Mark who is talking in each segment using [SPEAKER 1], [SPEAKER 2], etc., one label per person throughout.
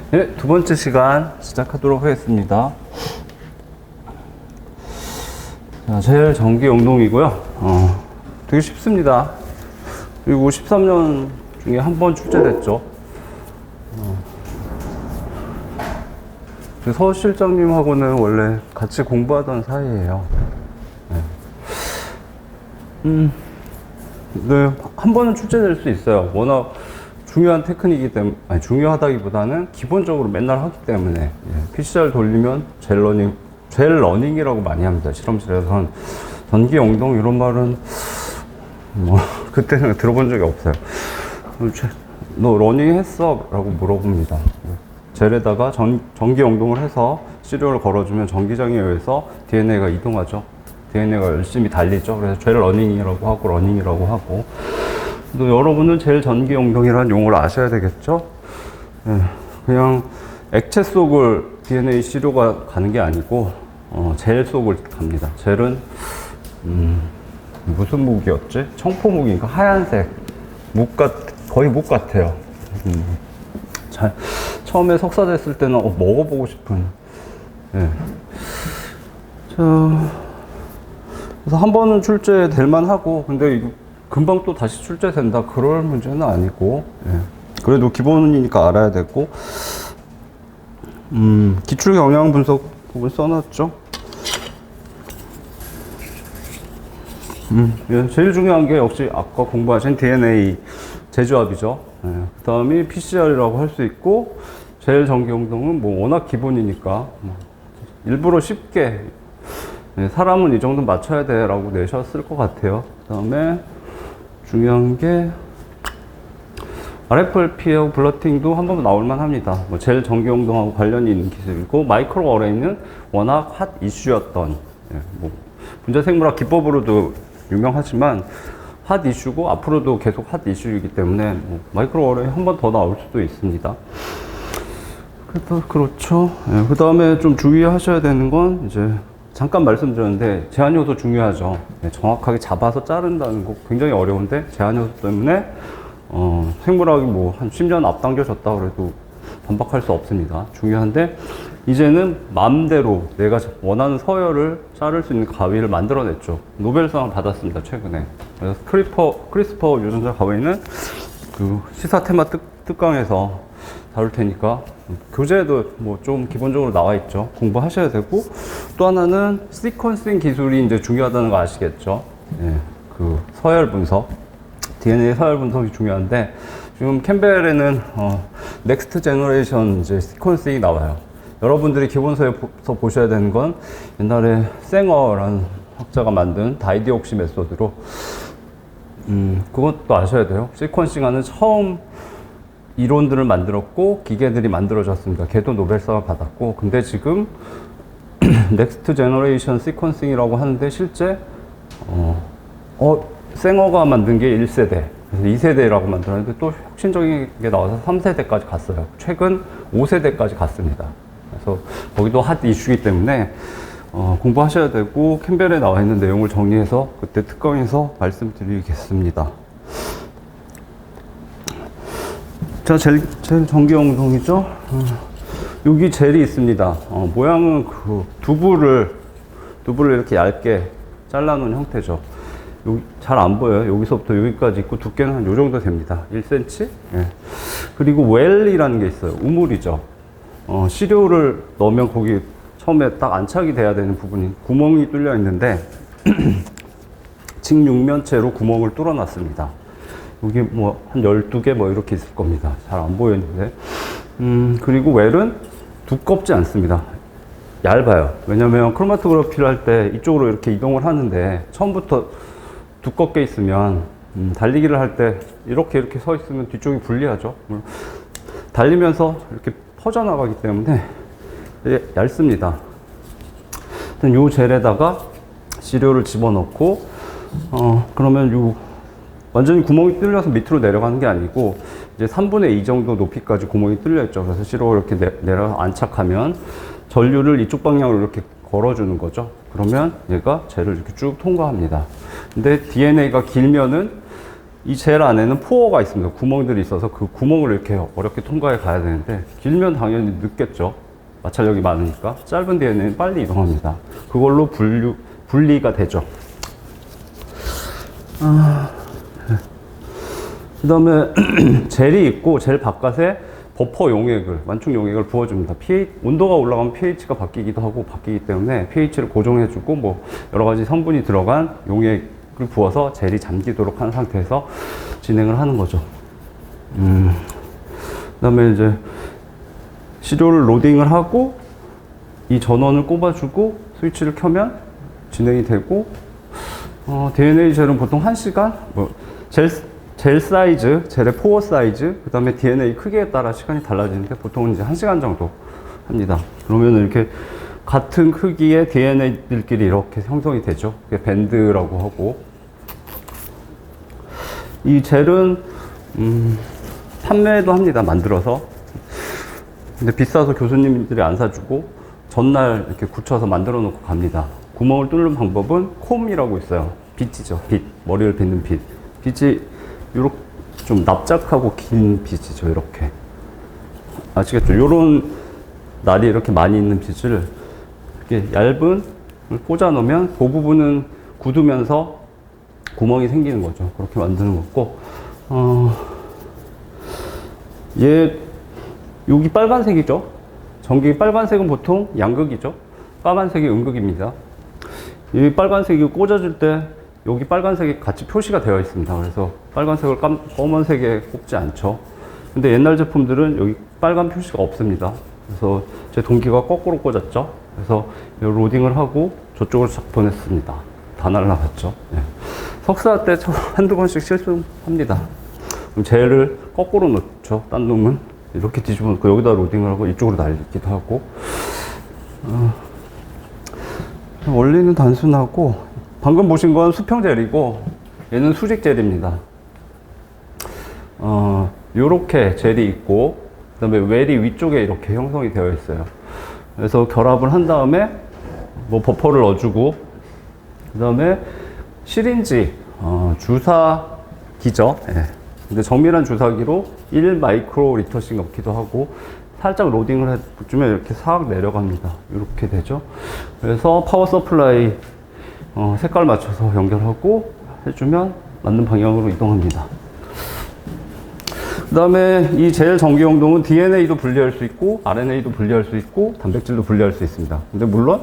[SPEAKER 1] 네, 두 번째 시간 시작하도록 하겠습니다. 자, 젤 전기 용동이고요. 되게 쉽습니다. 그리고 13년 중에 한 번 출제됐죠. 서 실장님하고는 원래 같이 공부하던 사이예요. 네, 한 번은 출제될 수 있어요. 워낙 중요한 테크닉이기 때문에, 아니, 중요하다기보다는 기본적으로 맨날 하기 때문에, PCR 돌리면 젤 러닝이라고 많이 합니다. 실험실에서는. 전기 용동 이런 말은, 그때는 들어본 적이 없어요. 너 러닝 했어? 라고 물어봅니다. 젤에다가 전기 용동을 해서 시료를 걸어주면 전기장에 의해서 DNA가 이동하죠. DNA가 열심히 달리죠. 그래서 젤 러닝이라고 하고, 러닝이라고 하고. 또 여러분은 젤 전기 용동이라는 용어를 아셔야 되겠죠? 그냥 액체 속을 DNA 시료가 가는 게 아니고, 젤 속을 갑니다. 젤은, 무슨 무기였지? 청포무기인가? 하얀색. 거의 묵 같아요. 처음에 석사 됐을 때는 먹어보고 싶은. 그래서 한 번은 출제될 만하고, 근데 금방 또 다시 출제된다 그럴 문제는 아니고, 그래도 기본이니까 알아야 되고, 기출 영양 분석 부분 써놨죠. 제일 중요한 게 역시 아까 공부하신 DNA 재조합이죠. 그 다음이 PCR이라고 할 수 있고, 젤 전기 용동은 뭐 워낙 기본이니까 일부러 쉽게 사람은 이 정도 맞춰야 돼 라고 내셨을 것 같아요. 그 다음에 중요한 게 RFLP하고 블러팅도 한 번 나올만 합니다. 젤 전기 용동하고 관련이 있는 기술이고, 마이크로 어레이는 워낙 핫 이슈였던, 분자 생물학 기법으로도 유명하지만 핫 이슈고 앞으로도 계속 핫 이슈이기 때문에 마이크로 어레이 한 번 더 나올 수도 있습니다. 그렇죠. 그 다음에 좀 주의하셔야 되는 건 이제 잠깐 말씀드렸는데 제한 요소 중요하죠. 정확하게 잡아서 자른다는 거 굉장히 어려운데 제한 요소 때문에 생물학이 뭐 한 10년 앞당겨졌다 그래도 반박할 수 없습니다. 중요한데 이제는 마음대로 내가 원하는 서열을 자를 수 있는 가위를 만들어냈죠. 노벨상을 받았습니다, 최근에. 그래서 크리스퍼 유전자 가위는 그 시사 테마 특강에서 다룰 테니까 교재에도 뭐 좀 기본적으로 나와 있죠. 공부하셔야 되고, 또 하나는 시퀀싱 기술이 이제 중요하다는 거 아시겠죠? 그 서열 분석, DNA 서열 분석이 중요한데 지금 캠벨에는 넥스트 제너레이션 이제 시퀀싱이 나와요. 여러분들이 기본서에서 보셔야 되는 건 옛날에 생어라는 학자가 만든 다이디옥시 메소드로 그것도 아셔야 돼요. 시퀀싱하는 처음 이론들을 만들었고 기계들이 만들어졌습니다. 걔도 노벨상을 받았고, 근데 지금 넥스트 제너레이션 시퀀싱이라고 하는데 실제 생어가 만든 게 1세대, 그래서 2세대라고 만들었는데 또 혁신적인 게 나와서 3세대까지 갔어요. 최근 5세대까지 갔습니다. 그래서 거기도 핫 이슈이기 때문에 공부하셔야 되고, 캠벨에 나와 있는 내용을 정리해서 그때 특강에서 말씀드리겠습니다. 자, 젤 전기 용동이죠. 여기 젤이 있습니다. 모양은 그 두부를 이렇게 얇게 잘라놓은 형태죠. 여기 잘 안 보여요. 여기서부터 여기까지 있고 두께는 한 요 정도 됩니다. 1cm. 그리고 웰이라는 게 있어요. 우물이죠. 시료를 넣으면 거기 처음에 딱 안착이 돼야 되는 부분이 구멍이 뚫려 있는데 직육면체로 구멍을 뚫어 놨습니다. 여기 뭐 한 12개 뭐 이렇게 있을 겁니다. 잘 안 보이는데. 그리고 웰은 두껍지 않습니다. 얇아요. 왜냐면 크로마토그래피를 할 때 이쪽으로 이렇게 이동을 하는데 처음부터 두껍게 있으면 달리기를 할 때 이렇게 서 있으면 뒤쪽이 불리하죠. 달리면서 이렇게 퍼져나가기 때문에 얇습니다. 이 젤에다가 시료를 집어넣고 그러면 완전히 구멍이 뚫려서 밑으로 내려가는 게 아니고 이제 3분의 2 정도 높이까지 구멍이 뚫려 있죠. 그래서 시료가 이렇게 내려가 안착하면 전류를 이쪽 방향으로 이렇게 걸어주는 거죠. 그러면 얘가 젤을 이렇게 쭉 통과합니다. 근데 DNA가 길면은 이 젤 안에는 포어가 있습니다. 구멍들이 있어서 그 구멍을 이렇게 어렵게 통과해 가야 되는데, 길면 당연히 늦겠죠. 마찰력이 많으니까. 짧은 DNA는 빨리 이동합니다. 그걸로 분리가 되죠. 그 다음에 젤이 있고, 젤 바깥에 버퍼 용액을, 완충 용액을 부어줍니다. 온도가 올라가면 pH가 바뀌기도 하고, 바뀌기 때문에 pH를 고정해주고, 뭐, 여러 가지 성분이 들어간 용액을 부어서 젤이 잠기도록 한 상태에서 진행을 하는 거죠. 그 다음에 이제 시료를 로딩을 하고, 이 전원을 꼽아주고, 스위치를 켜면 진행이 되고, DNA 젤은 보통 1시간, 젤 사이즈, 젤의 포어 사이즈, 그 다음에 DNA 크기에 따라 시간이 달라지는데 보통은 이제 1시간 정도 합니다. 그러면 이렇게 같은 크기의 DNA들끼리 이렇게 형성이 되죠. 그게 밴드라고 하고. 이 젤은, 판매도 합니다. 만들어서. 근데 비싸서 교수님들이 안 사주고, 전날 이렇게 굳혀서 만들어 놓고 갑니다. 구멍을 뚫는 방법은 콤이라고 있어요. 빗이죠. 빗. 머리를 빗는 빗. 빗이 요렇게 좀 납작하고 긴 빗이죠. 이렇게. 아시겠죠? 요런 날이 이렇게 많이 있는 빗을 이렇게 얇은 꽂아 놓으면 그 부분은 굳으면서 구멍이 생기는 거죠. 그렇게 만드는 거고. 여기 빨간색이죠. 전기 빨간색은 보통 양극이죠. 까만색이 음극입니다. 이 빨간색이 꽂아줄 때 여기 빨간색이 같이 표시가 되어 있습니다. 그래서 빨간색을 검은색에 꼽지 않죠. 근데 옛날 제품들은 여기 빨간 표시가 없습니다. 그래서 제 동기가 거꾸로 꽂았죠. 그래서 로딩을 하고 저쪽으로 쫙 보냈습니다. 다 날라갔죠. 네. 석사 때 한두 번씩 실수합니다. 그럼 젤을 거꾸로 놓죠. 딴 놈은 이렇게 뒤집어 놓고 여기다 로딩을 하고 이쪽으로 날리기도 하고. 원리는 단순하고, 방금 보신 건 수평 젤이고 얘는 수직 젤입니다. 요렇게 젤이 있고, 그 다음에 웰이 위쪽에 이렇게 형성이 되어 있어요. 그래서 결합을 한 다음에 뭐 버퍼를 넣어주고, 그 다음에 시린지, 주사기죠. 예. 근데 정밀한 주사기로 1 마이크로 리터씩 넣기도 하고, 살짝 로딩을 해주면 이렇게 싹 내려갑니다. 이렇게 되죠. 그래서 파워 서플라이 색깔 맞춰서 연결하고 해주면 맞는 방향으로 이동합니다. 그 다음에 이 젤 전기 용동은 DNA도 분리할 수 있고, RNA도 분리할 수 있고, 단백질도 분리할 수 있습니다. 근데 물론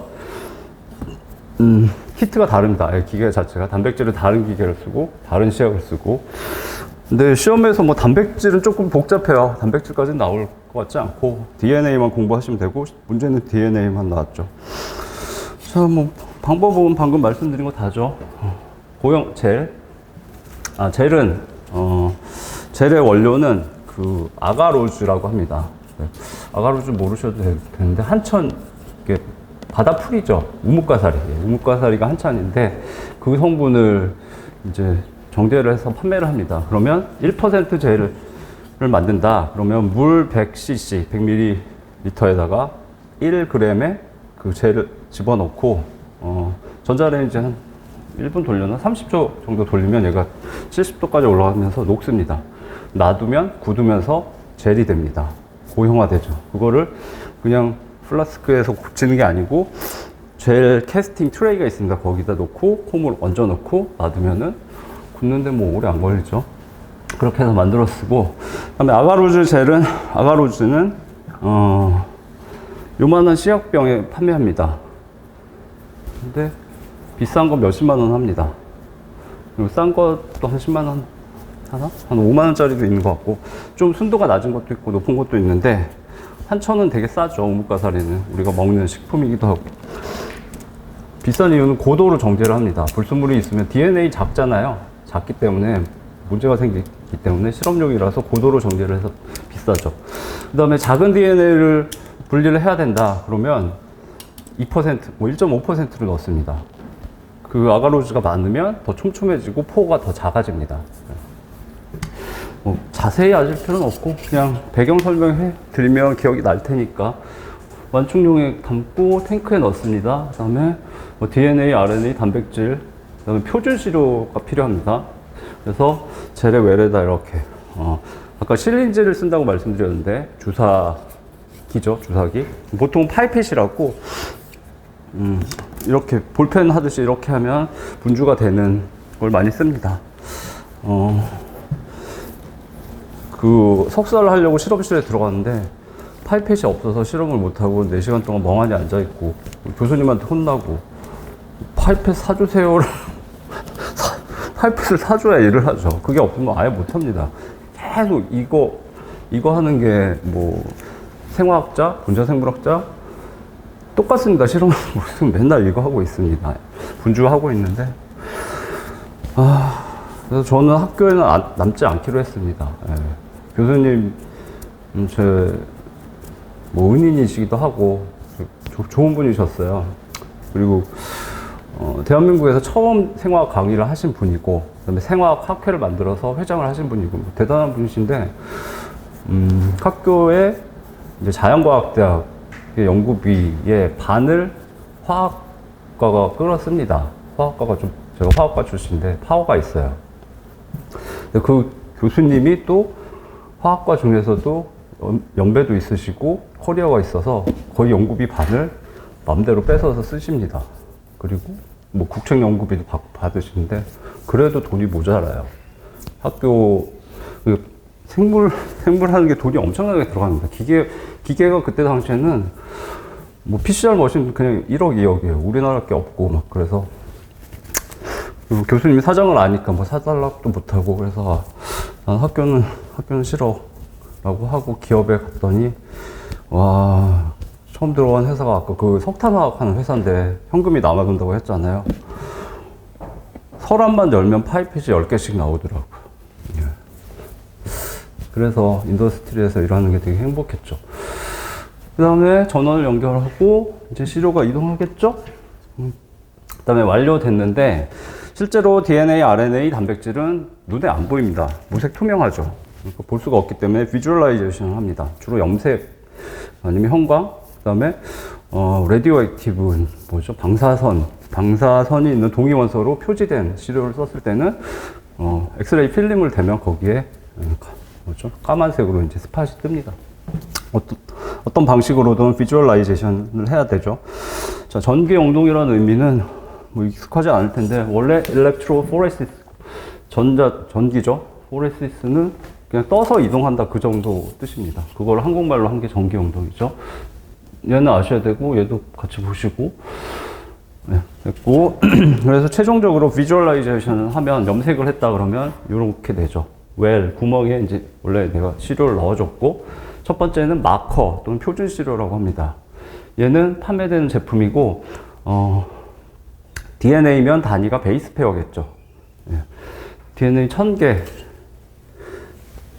[SPEAKER 1] 히트가 다릅니다. 기계 자체가. 단백질은 다른 기계를 쓰고 다른 시약을 쓰고. 근데 시험에서 뭐 단백질은 조금 복잡해요. 단백질까지는 나올 것 같지 않고 DNA만 공부하시면 되고, 문제는 DNA만 나왔죠. 자, 뭐 방법은 방금 말씀드린 거 다죠. 고형 젤. 젤은 젤의 원료는 그 아가로즈라고 합니다. 아가로즈 모르셔도 되는데, 한천, 이게 바다풀이죠. 우뭇가사리. 우뭇가사리가 한찬인데, 그 성분을 이제 정제를 해서 판매를 합니다. 그러면 1% 젤을 만든다. 그러면 물 100cc, 100ml에다가 1g의 그 젤을 집어넣고, 전자레인지 한 1분 돌려나 30초 정도 돌리면 얘가 70도까지 올라가면서 녹습니다. 놔두면 굳으면서 젤이 됩니다. 고형화되죠. 그거를 그냥 플라스크에서 굳히는 게 아니고, 젤 캐스팅 트레이가 있습니다. 거기다 놓고 콩을 얹어 놓고 놔두면은 굳는데 뭐 오래 안 걸리죠. 그렇게 해서 만들어 쓰고, 그다음에 아가로즈는 요만한 시약병에 판매합니다. 근데 비싼 건 몇십만 원 합니다. 그리고 싼 것도 한 10만 원 하나? 한 5만 원짜리도 있는 것 같고, 좀 순도가 낮은 것도 있고 높은 것도 있는데, 한천은 되게 싸죠. 우뭇가사리는 우리가 먹는 식품이기도 하고. 비싼 이유는 고도로 정제를 합니다. 불순물이 있으면 DNA 작잖아요. 작기 때문에 문제가 생기기 때문에 실험용이라서 고도로 정제를 해서 비싸죠. 그 다음에 작은 DNA를 분리를 해야 된다. 그러면 2%, 뭐 1.5%를 넣습니다. 그 아가로즈가 많으면 더 촘촘해지고 포가 더 작아집니다. 뭐 자세히 아실 필요는 없고 그냥 배경 설명해 드리면 기억이 날 테니까, 완충용액 담고 탱크에 넣습니다. 그 다음에 뭐 DNA, RNA, 단백질, 그 다음에 표준 시료가 필요합니다. 그래서 젤의 외래다 이렇게. 아까 실린지를 쓴다고 말씀드렸는데 주사기죠, 주사기. 보통 파이펫이라고 이렇게 볼펜 하듯이 이렇게 하면 분주가 되는 걸 많이 씁니다. 그 석사를 하려고 실험실에 들어갔는데 파이펫이 없어서 실험을 못하고 4시간 동안 멍하니 앉아있고 교수님한테 혼나고 파이펫 사주세요를 파이펫을 사줘야 일을 하죠. 그게 없으면 아예 못합니다. 계속 이거 하는 게 뭐 생화학자, 분자생물학자 똑같습니다. 실험을 무슨 맨날 이거 하고 있습니다. 분주하고 있는데 그래서 저는 학교에는 남지 않기로 했습니다. 예. 교수님 제 뭐 은인이시기도 하고 좋은 분이셨어요. 그리고 대한민국에서 처음 생화학 강의를 하신 분이고 그다음에 생화학 학회를 만들어서 회장을 하신 분이고 뭐 대단한 분이신데 학교에 이제 자연과학대학의 연구비의 반을 화학과가 끌었습니다. 화학과가 제가 화학과 출신인데 파워가 있어요. 그 교수님이 또 화학과 중에서도 연배도 있으시고 커리어가 있어서 거의 연구비 반을 마음대로 뺏어서 쓰십니다. 그리고 뭐 국책 연구비도 받으시는데 그래도 돈이 모자라요. 학교 생물 하는 게 돈이 엄청나게 들어갑니다. 기계가 그때 당시에는 뭐 PCR 머신 그냥 1억, 2억이에요. 우리나라 게 없고 막 그래서 교수님이 사정을 아니까 뭐 사달라고도 못하고 그래서 난 학교는 싫어 라고 하고 기업에 갔더니 와 처음 들어간 회사가 아까 그 석탄화학 하는 회사인데 현금이 남아돈다고 했잖아요. 서랍만 열면 파이펫이 10개씩 나오더라고요. 예. 그래서 인더스트리에서 일하는 게 되게 행복했죠. 그 다음에 전원을 연결하고 이제 시료가 이동하겠죠. 그 다음에 완료됐는데 실제로 DNA, RNA, 단백질은 눈에 안 보입니다. 무색 투명하죠. 그러니까 볼 수가 없기 때문에 비주얼라이제이션을 합니다. 주로 염색 아니면 형광, 그 다음에 레디오 액티브 뭐죠? 방사선이 있는 동위원소로 표지된 시료를 썼을 때는 엑스레이 필름을 대면 거기에 뭐죠? 까만색으로 이제 스팟이 뜹니다. 어떤 방식으로든 비주얼라이제이션을 해야 되죠. 자, 전기 영동이라는 의미는 뭐 익숙하지 않을 텐데 원래 일렉트로포레시스 전기죠. 포레시스는 그냥 떠서 이동한다 그 정도 뜻입니다. 그걸 한국말로 한 게 전기 영동이죠. 얘는 아셔야 되고 얘도 같이 보시고 네, 됐고 그래서 최종적으로 비주얼라이제이션을 하면 염색을 했다 그러면 이렇게 되죠. 구멍에 이제 원래 내가 시료를 넣어줬고 첫 번째는 마커 또는 표준 시료라고 합니다. 얘는 판매되는 제품이고 DNA면 단위가 베이스 페어겠죠. 예. DNA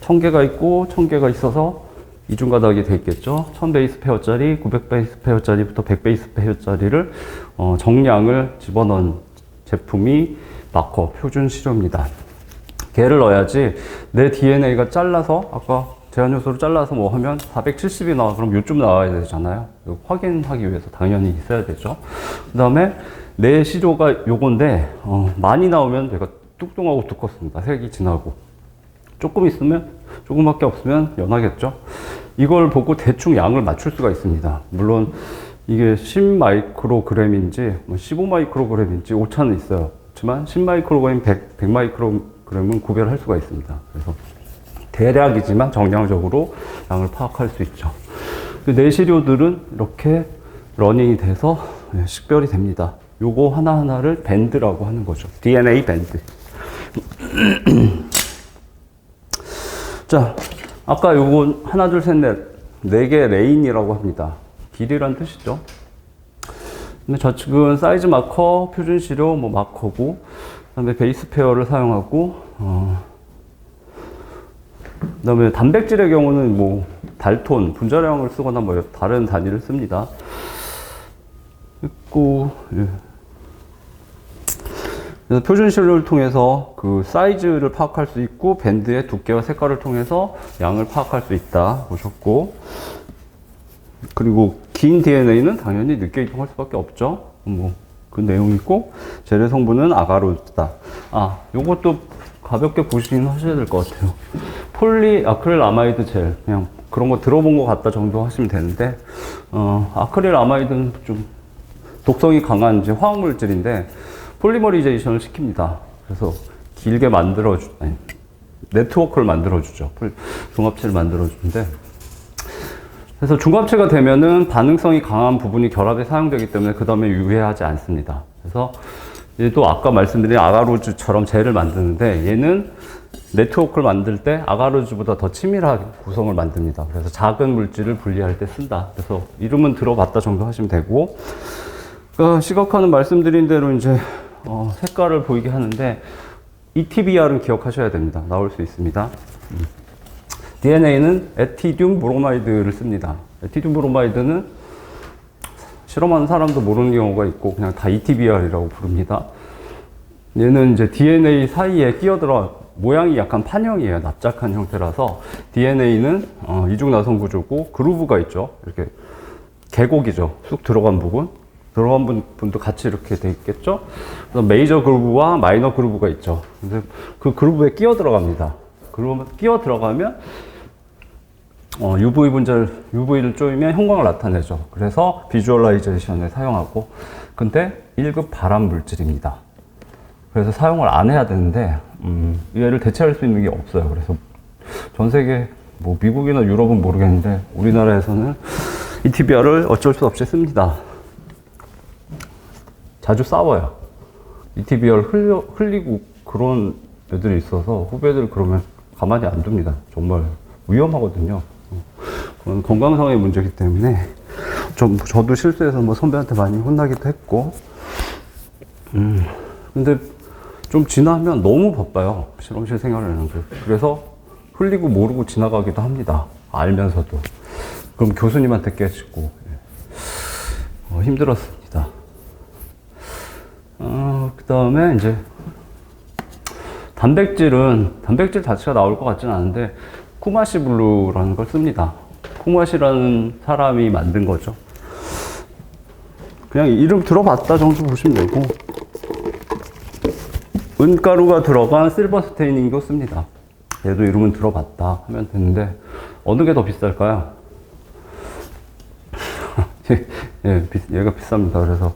[SPEAKER 1] 1000개가 있고 1000개가 있어서 이중가닥이 돼 있겠죠. 1000 베이스 페어짜리, 900 베이스 페어짜리부터 100 베이스 페어짜리를 정량을 집어넣은 제품이 마커 표준 시료입니다. 걔를 넣어야지 내 DNA가 잘라서 아까 제한 요소를 잘라서 뭐 하면 470이 나와 그럼 요쯤 나와야 되잖아요. 확인하기 위해서 당연히 있어야 되죠. 그 다음에 내 시료가 요건데 많이 나오면 내가 뚱뚱하고 두껍습니다. 색이 진하고 조금 있으면 조금밖에 없으면 연하겠죠. 이걸 보고 대충 양을 맞출 수가 있습니다. 물론 이게 10마이크로그램인지 15마이크로그램인지 오차는 있어요. 그렇지만 10마이크로그램, 100마이크로그램은 구별할 수가 있습니다. 그래서 대략이지만 정량적으로 양을 파악할 수 있죠. 내시료들은 이렇게 러닝이 돼서 식별이 됩니다. 요거 하나하나를 밴드라고 하는 거죠. DNA 밴드. 자, 아까 요건 하나, 둘, 셋, 넷, 4개 레인이라고 합니다. 길이란 뜻이죠. 근데 좌측은 사이즈 마커, 표준 시료, 뭐 마커고, 그다음에 베이스 페어를 사용하고, 그다음에 단백질의 경우는 뭐 달톤, 분자량을 쓰거나 뭐 다른 단위를 씁니다. 있고, 예. 그래서 표준 시료를 통해서 그 사이즈를 파악할 수 있고 밴드의 두께와 색깔을 통해서 양을 파악할 수 있다 보셨고, 그리고 긴 DNA는 당연히 늦게 이동할 수밖에 없죠. 뭐 그 내용이 있고 젤의 성분은 아가로스다. 요것도 가볍게 보시긴 하셔야 될 것 같아요. 폴리아크릴아마이드 젤, 그냥 그런 거 들어본 것 같다 정도 하시면 되는데, 아크릴아마이드는 좀 독성이 강한 이제 화학물질인데, 폴리머리제이션을 시킵니다. 그래서 길게 네트워크를 만들어주죠. 중합체를 만들어주는데, 그래서 중합체가 되면은 반응성이 강한 부분이 결합에 사용되기 때문에 그 다음에 유해하지 않습니다. 그래서 또 아까 말씀드린 아가로즈처럼 젤을 만드는데 얘는 네트워크를 만들 때 아가로즈보다 더 치밀한 구성을 만듭니다. 그래서 작은 물질을 분리할 때 쓴다. 그래서 이름은 들어봤다 정도 하시면 되고, 그러니까 시각화는 말씀드린 대로 이제 색깔을 보이게 하는데 ETBR은 기억하셔야 됩니다. 나올 수 있습니다. DNA는 에티듐 브로마이드를 씁니다. 에티듐 브로마이드는 실험하는 사람도 모르는 경우가 있고 그냥 다 ETBR이라고 부릅니다. 얘는 이제 DNA 사이에 끼어들어 모양이 약간 판형이에요. 납작한 형태라서 DNA는 이중나선 구조고 그루브가 있죠. 이렇게 계곡이죠. 쑥 들어간 부분. 들어간 부분도 같이 이렇게 돼 있겠죠. 그래서 메이저 그루브와 마이너 그루브가 있죠. 근데 그 그루브에 끼어 들어갑니다. 그루브에 끼어 들어가면 UV를 쪼이면 형광을 나타내죠. 그래서 비주얼라이제이션에 사용하고, 근데 1급 발암 물질입니다. 그래서 사용을 안 해야 되는데 얘를 대체할 수 있는 게 없어요. 그래서 전 세계 뭐 미국이나 유럽은 모르겠는데 우리나라에서는 ETBR을 어쩔 수 없이 씁니다. 자주 싸워요. ETBR 흘리고 그런 애들이 있어서 후배들 그러면 가만히 안 둡니다. 정말 위험하거든요. 그건 건강상의 문제이기 때문에 저도 실수해서 뭐 선배한테 많이 혼나기도 했고, 근데 좀 지나면 너무 바빠요. 실험실 생활하는 게. 그래서 흘리고 모르고 지나가기도 합니다. 알면서도. 그럼 교수님한테 깨지고 힘들었습니다. 그 다음에 이제 단백질 자체가 나올 것 같지는 않은데 쿠마시 블루라는 걸 씁니다. 쿠마시라는 사람이 만든 거죠. 그냥 이름 들어봤다 정도 보시면 되고, 은가루가 들어간 실버 스테이닝도 씁니다. 얘도 이름은 들어봤다 하면 되는데 어느 게 더 비쌀까요? 예, 얘가 비쌉니다. 그래서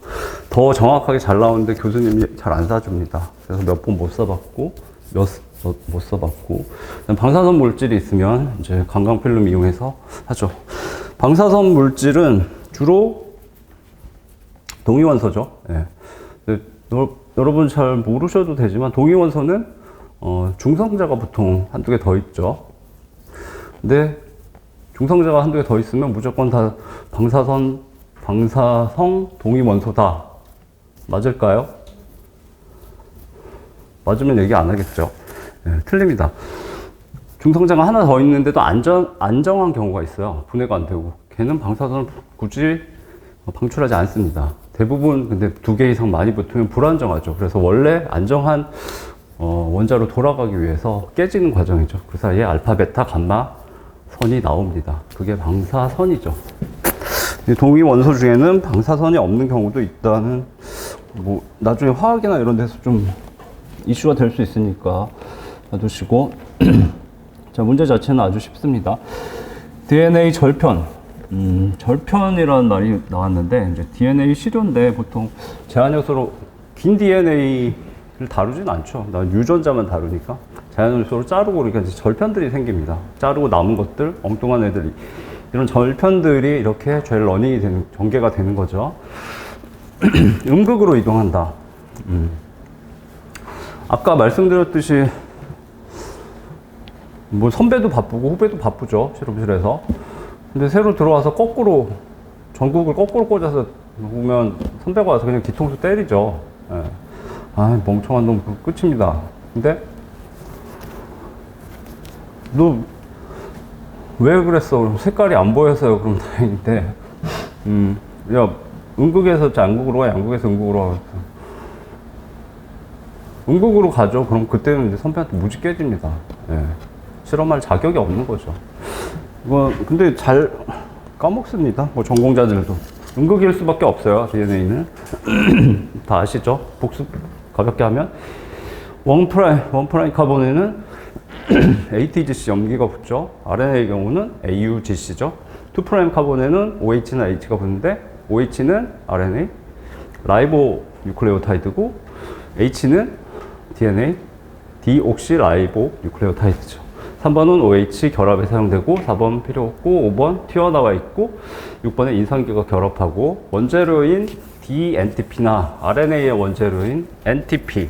[SPEAKER 1] 더 정확하게 잘 나오는데 교수님이 잘 안 사줍니다. 그래서 몇 번 못 써봤고, 못 써봤고, 방사선 물질이 있으면 이제 관광필름 이용해서 하죠. 방사선 물질은 주로 동위원소죠. 예. 여러분 잘 모르셔도 되지만 동위원소는 중성자가 보통 한두 개 더 있죠. 근데 중성자가 한두 개 더 있으면 무조건 다 방사성 동위원소다. 맞을까요? 맞으면 얘기 안 하겠죠. 네, 틀립니다. 중성자가 하나 더 있는데도 안정한 경우가 있어요. 분해가 안 되고. 걔는 방사선을 굳이 방출하지 않습니다. 대부분 근데 2개 이상 많이 붙으면 불안정하죠. 그래서 원래 안정한 원자로 돌아가기 위해서 깨지는 과정이죠. 그 사이에 알파, 베타, 감마 선이 나옵니다. 그게 방사선이죠. 동위 원소 중에는 방사선이 없는 경우도 있다는, 뭐 나중에 화학이나 이런 데서 좀 이슈가 될 수 있으니까 봐두시고. 자, 문제 자체는 아주 쉽습니다. DNA 절편. 절편이라는 말이 나왔는데, 이제 DNA 시료인데 보통 제한요소로 긴 DNA를 다루진 않죠. 난 유전자만 다루니까. 제한요소로 자르고 그러니까 이제 절편들이 생깁니다. 자르고 남은 것들, 엉뚱한 애들이. 이런 절편들이 이렇게 젤 러닝이 되는, 전개가 되는 거죠. 음극으로 이동한다. 아까 말씀드렸듯이 뭐 선배도 바쁘고 후배도 바쁘죠. 실험실에서. 근데 새로 들어와서 거꾸로 전극을 거꾸로 꽂아서 보면 선배가 와서 그냥 뒤통수 때리죠. 예. 아, 멍청한 놈, 끝입니다. 근데 너 왜 그랬어? 색깔이 안 보여서요. 그럼 다행인데, 야, 음극에서 양극으로 가, 양극에서 음극으로 가. 음극으로 가죠. 그럼 그때는 이제 선배한테 무지 깨집니다. 예. 실험할 자격이 없는 거죠. 근데 잘 까먹습니다. 뭐 전공자들도. 음극일 수밖에 없어요. DNA는. 다 아시죠? 복습 가볍게 하면. 원프라임 카본에는 ATGC 염기가 붙죠. RNA의 경우는 AUGC죠. 투프라임 카본에는 OH나 H가 붙는데 OH는 RNA, 라이보 뉴클레오타이드고 H는 DNA, 디옥시라이보 뉴클레오타이드죠. 3번은 OH 결합에 사용되고 4번 필요 없고 5번 튀어나와 있고 6번에 인산기가 결합하고 원재료인 DNTP나 RNA의 원재료인 NTP,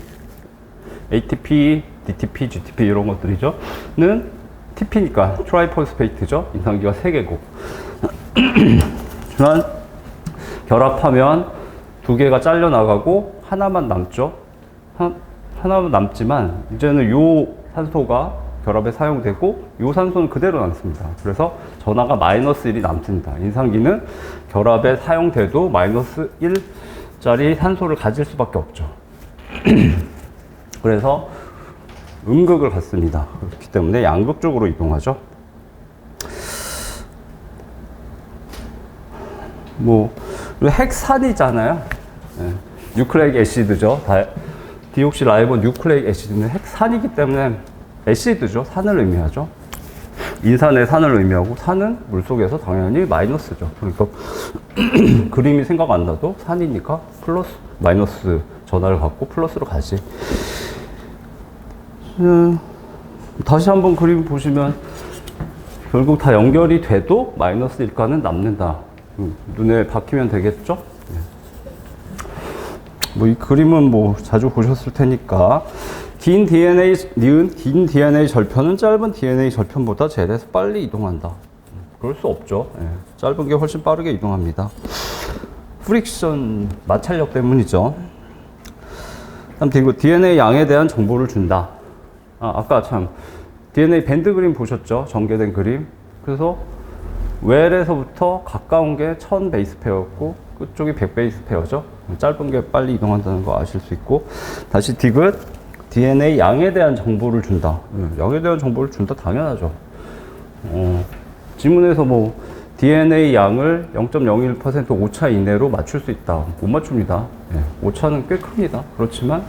[SPEAKER 1] ATP, DTP, GTP 이런 것들이죠. 는 TP니까 트라이포스페이트죠. 인산기가 3개고. 하지만 결합하면 2개가 잘려 나가고 하나만 남죠. 하나만 남지만 이제는 요 산소가 결합에 사용되고 요 산소는 그대로 남습니다. 그래서 전하가 마이너스 1이 남습니다. 인산기는 결합에 사용돼도 마이너스 1짜리 산소를 가질 수밖에 없죠. 그래서 음극을 갖습니다. 그렇기 때문에 양극 쪽으로 이동하죠. 뭐 핵산이잖아요. 네. 뉴클레익 애시드죠. 디옥시라이보 뉴클레익 애시드는 핵산이기 때문에 애시드죠. 산을 의미하죠. 인산의 산을 의미하고 산은 물속에서 당연히 마이너스죠. 그러니까 그림이 생각 안 나도 산이니까 플러스 마이너스 전하를 갖고 플러스로 가지. 다시 한번 그림 보시면 결국 다 연결이 돼도 마이너스 1가는 남는다. 눈에 박히면 되겠죠? 뭐 이 그림은 뭐 자주 보셨을 테니까 긴 DNA 절편은 짧은 DNA 절편보다 젤에서 빨리 이동한다. 그럴 수 없죠. 예. 짧은 게 훨씬 빠르게 이동합니다. 프릭션 마찰력 때문이죠. 그리고 DNA 양에 대한 정보를 준다. 아까 참 DNA 밴드 그림 보셨죠? 전개된 그림. 그래서 웰에서부터 가까운 게 1000 베이스 페어였고 끝쪽이 100 베이스 페어죠. 짧은 게 빨리 이동한다는 거 아실 수 있고, 다시 디귿 DNA 양에 대한 정보를 준다. 양에 대한 정보를 준다 당연하죠. 지문에서 뭐 DNA 양을 0.01% 오차 이내로 맞출 수 있다. 못 맞춥니다. 오차는 꽤 큽니다. 그렇지만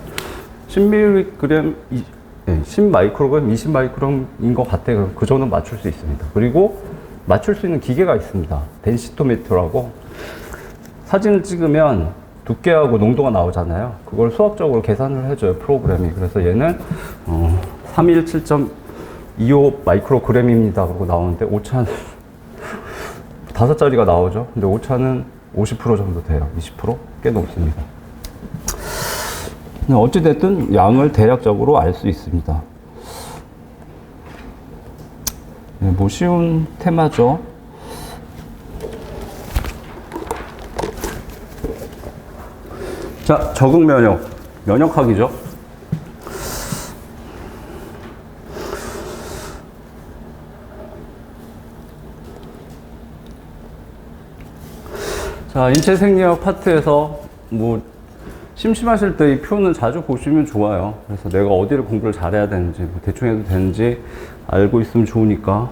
[SPEAKER 1] 10mg, 10마이크로그램, 20마이크로그램인 것 같아요. 그 정도 맞출 수 있습니다. 그리고 맞출 수 있는 기계가 있습니다. 덴시토메트라고. 사진을 찍으면 두께하고 농도가 나오잖아요. 그걸 수학적으로 계산을 해줘요, 프로그램이. 그래서 얘는 317.25 마이크로그램입니다. 그러고 나오는데 오차는 5자리가 나오죠. 근데 오차는 50% 정도 돼요. 20%? 꽤 높습니다. 어찌됐든 양을 대략적으로 알 수 있습니다. 뭐 쉬운 테마죠. 자, 적응 면역. 면역학이죠. 자, 인체 생리학 파트에서 뭐 심심하실 때 이 표는 자주 보시면 좋아요. 그래서 내가 어디를 공부를 잘해야 되는지, 뭐 대충 해도 되는지 알고 있으면 좋으니까.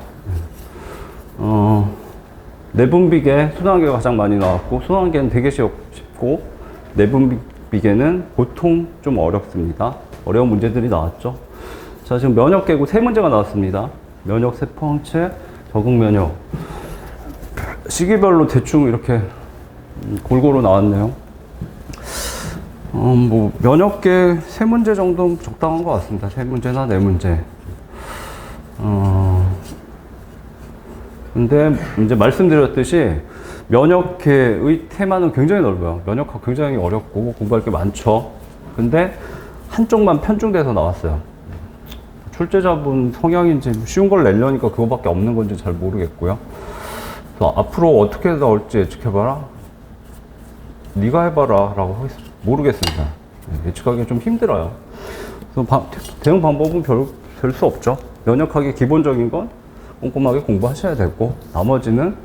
[SPEAKER 1] 내분비계, 순환계가 가장 많이 나왔고, 순환계는 되게 쉽고, 내분비계는 보통 좀 어렵습니다. 어려운 문제들이 나왔죠. 자, 지금 면역계고 3문제가 나왔습니다. 면역 세포 항체, 적응 면역. 시기별로 대충 이렇게 골고루 나왔네요. 뭐 면역계 3문제 정도 적당한 것 같습니다. 3문제나 4문제. 근데 이제 말씀드렸듯이 면역계의 테마는 굉장히 넓어요. 면역학 굉장히 어렵고 공부할 게 많죠. 근데 한쪽만 편중돼서 나왔어요. 출제자분 성향인지 쉬운 걸 내려니까 그거밖에 없는 건지 잘 모르겠고요. 앞으로 어떻게 나올지 예측해봐라. 네가 해봐라 라고 모르겠습니다. 예측하기 좀 힘들어요. 그래서 대응 방법은 별 수 없죠. 면역학의 기본적인 건 꼼꼼하게 공부하셔야 되고, 나머지는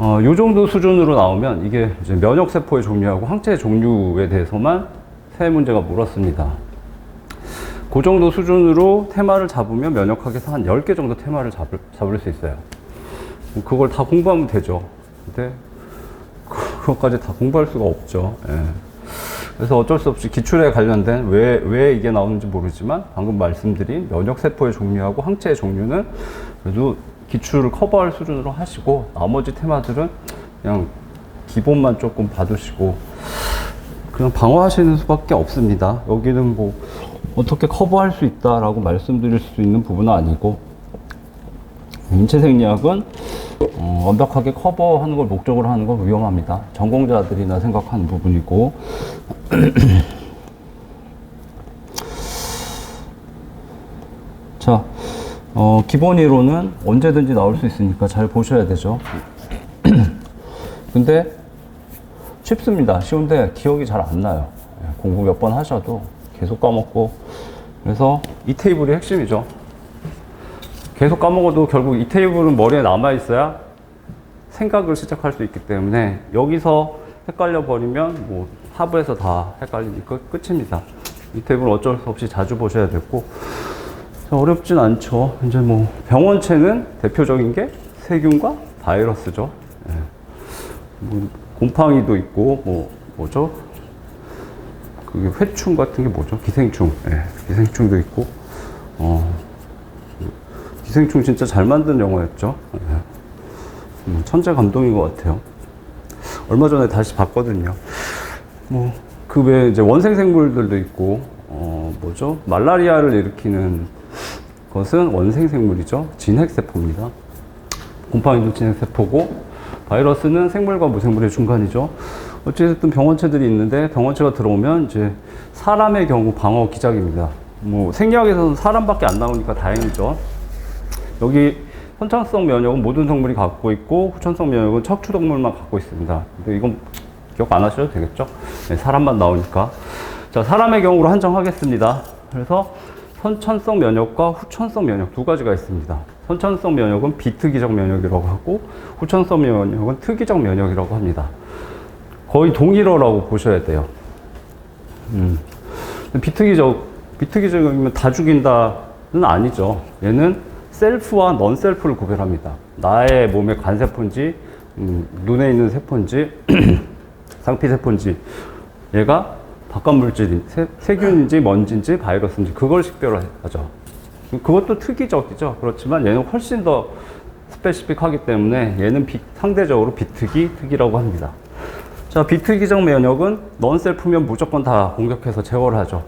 [SPEAKER 1] 요 정도 수준으로 나오면 이게 이제 면역세포의 종류하고 항체의 종류에 대해서만 3문제가 물었습니다. 그 정도 수준으로 테마를 잡으면 면역학에서 한 10개 정도 테마를 잡을 수 있어요. 그걸 다 공부하면 되죠. 근데 그것까지 다 공부할 수가 없죠. 예. 그래서 어쩔 수 없이 기출에 관련된 왜 이게 나오는지 모르지만 방금 말씀드린 면역세포의 종류하고 항체의 종류는 그래도 기출을 커버할 수준으로 하시고 나머지 테마들은 그냥 기본만 조금 봐두시고 그냥 방어하시는 수밖에 없습니다. 여기는 뭐 어떻게 커버할 수 있다라고 말씀드릴 수 있는 부분은 아니고 인체생리학은 완벽하게 커버하는 걸 목적으로 하는 건 위험합니다. 전공자들이나 생각하는 부분이고 자, 기본 이론은 언제든지 나올 수 있으니까 잘 보셔야 되죠. 근데 쉽습니다. 쉬운데 기억이 잘 안 나요. 공부 몇 번 하셔도 계속 까먹고. 그래서 이 테이블이 핵심이죠. 계속 까먹어도 결국 이 테이블은 머리에 남아있어야 생각을 시작할 수 있기 때문에 여기서 헷갈려 버리면 뭐 하부에서 다 헷갈리니까 끝입니다. 이 테이블 어쩔 수 없이 자주 보셔야 되고 어렵진 않죠. 이제 뭐 병원체는 대표적인 게 세균과 바이러스죠. 예. 뭐 곰팡이도 있고 뭐죠? 그게 회충 같은 게 뭐죠? 기생충. 예. 기생충도 있고 기생충 진짜 잘 만든 영화였죠. 예. 천재 감독인 것 같아요. 얼마 전에 다시 봤거든요. 뭐 그 외에 이제 원생 생물들도 있고 뭐죠? 말라리아를 일으키는 것은 원생 생물이죠. 진핵세포입니다. 곰팡이도 진핵세포고 바이러스는 생물과 무생물의 중간이죠. 어쨌든 병원체들이 있는데 병원체가 들어오면 이제 사람의 경우 방어 기작입니다. 뭐 생리학에서는 사람밖에 안 나오니까 다행이죠. 여기 선천성 면역은 모든 동물이 갖고 있고 후천성 면역은 척추동물만 갖고 있습니다. 근데 이건 기억 안 하셔도 되겠죠? 네, 사람만 나오니까. 자, 사람의 경우로 한정하겠습니다. 그래서 선천성 면역과 후천성 면역 두 가지가 있습니다. 선천성 면역은 비특이적 면역이라고 하고 후천성 면역은 특이적 면역이라고 합니다. 거의 동일어라고 보셔야 돼요. 비특이적이면 다 죽인다는 아니죠. 얘는 셀프와 넌 셀프를 구별합니다. 나의 몸의 관세포인지 눈에 있는 세포인지 상피세포인지 얘가 바깥물질인 세균인지 먼지인지 바이러스인지 그걸 식별하죠. 그것도 특이적이죠. 그렇지만 얘는 훨씬 더 스페시픽하기 때문에 얘는 상대적으로 비특이라고 합니다. 자, 비특이적 면역은 넌셀프면 무조건 다 공격해서 제거를 하죠.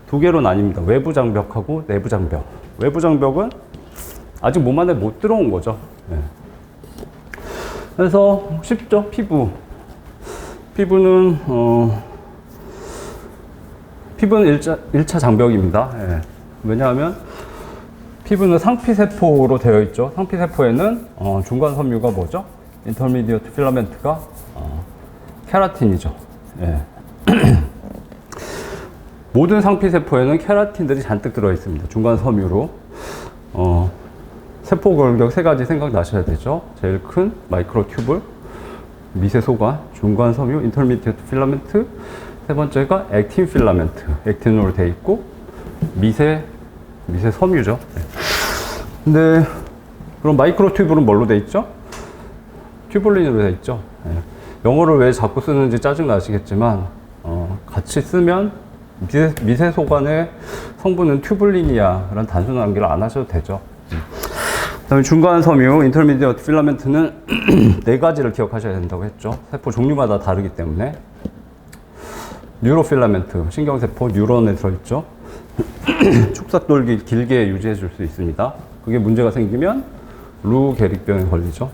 [SPEAKER 1] 두 개로 나뉩니다. 외부 장벽하고 내부 장벽. 외부 장벽은 아직 몸 안에 못 들어온 거죠. 네. 그래서 쉽죠. 피부는 1차 장벽입니다. 예. 왜냐하면 피부는 상피세포로 되어 있죠. 상피세포에는 중간 섬유가 뭐죠? 인터미디어트 필라멘트가 케라틴이죠. 예. 모든 상피세포에는 케라틴들이 잔뜩 들어 있습니다. 중간 섬유로. 세포 골격 세 가지 생각나셔야 되죠. 제일 큰 마이크로튜블, 미세소관, 중간 섬유, 인터미디어트 필라멘트, 세 번째가 액틴 필라멘트, 액틴으로 되어 있고 미세 섬유죠. 네. 근데 그럼 마이크로튜블은 뭘로 되어 있죠? 튜블린으로 되어 있죠. 네. 영어를 왜 자꾸 쓰는지 짜증 나시겠지만 같이 쓰면 미세소관의 성분은 튜블린이야 라는 단순한 관계를 안 하셔도 되죠. 그다음에 중간 섬유, 인터미디어트 필라멘트는 네 가지를 기억하셔야 된다고 했죠. 세포 종류마다 다르기 때문에. 뉴로필라멘트, 신경세포, 뉴런에 들어있죠. 축삭돌기 길게 유지해 줄 수 있습니다. 그게 문제가 생기면 루 게릭병에 걸리죠.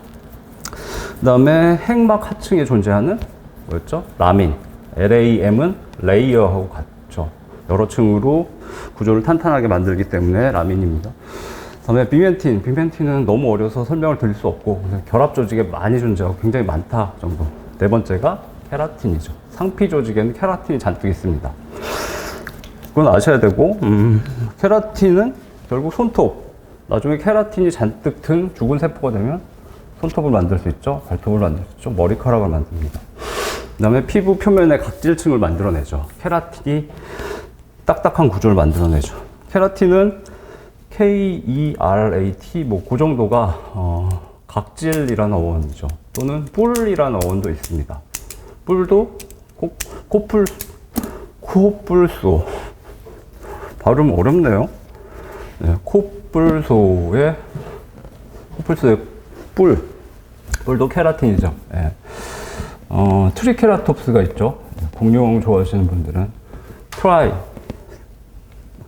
[SPEAKER 1] 그 다음에 핵막 하층에 존재하는 뭐였죠? 라민. LAM은 레이어하고 같죠. 여러 층으로 구조를 탄탄하게 만들기 때문에 라민입니다. 그 다음에 비멘틴은 너무 어려서 설명을 드릴 수 없고 결합 조직에 많이 존재하고 굉장히 많다 정도. 네 번째가 케라틴이죠. 상피 조직에는 케라틴이 잔뜩 있습니다. 그건 아셔야 되고 케라틴은 결국 손톱. 나중에 케라틴이 잔뜩 든 죽은 세포가 되면 손톱을 만들 수 있죠. 발톱을 만들 수 있죠. 머리카락을 만듭니다. 그 다음에 피부 표면에 각질층을 만들어내죠. 케라틴이 딱딱한 구조를 만들어내죠. 케라틴은 KERAT 뭐 그 정도가 각질이라는 어원이죠. 또는 뿔이라는 어원도 있습니다. 뿔도 코뿔 코뿔소. 발음 어렵네요. 네, 코뿔소의 뿔도 케라틴이죠. 네. 트리케라톱스가 있죠. 공룡 좋아하시는 분들은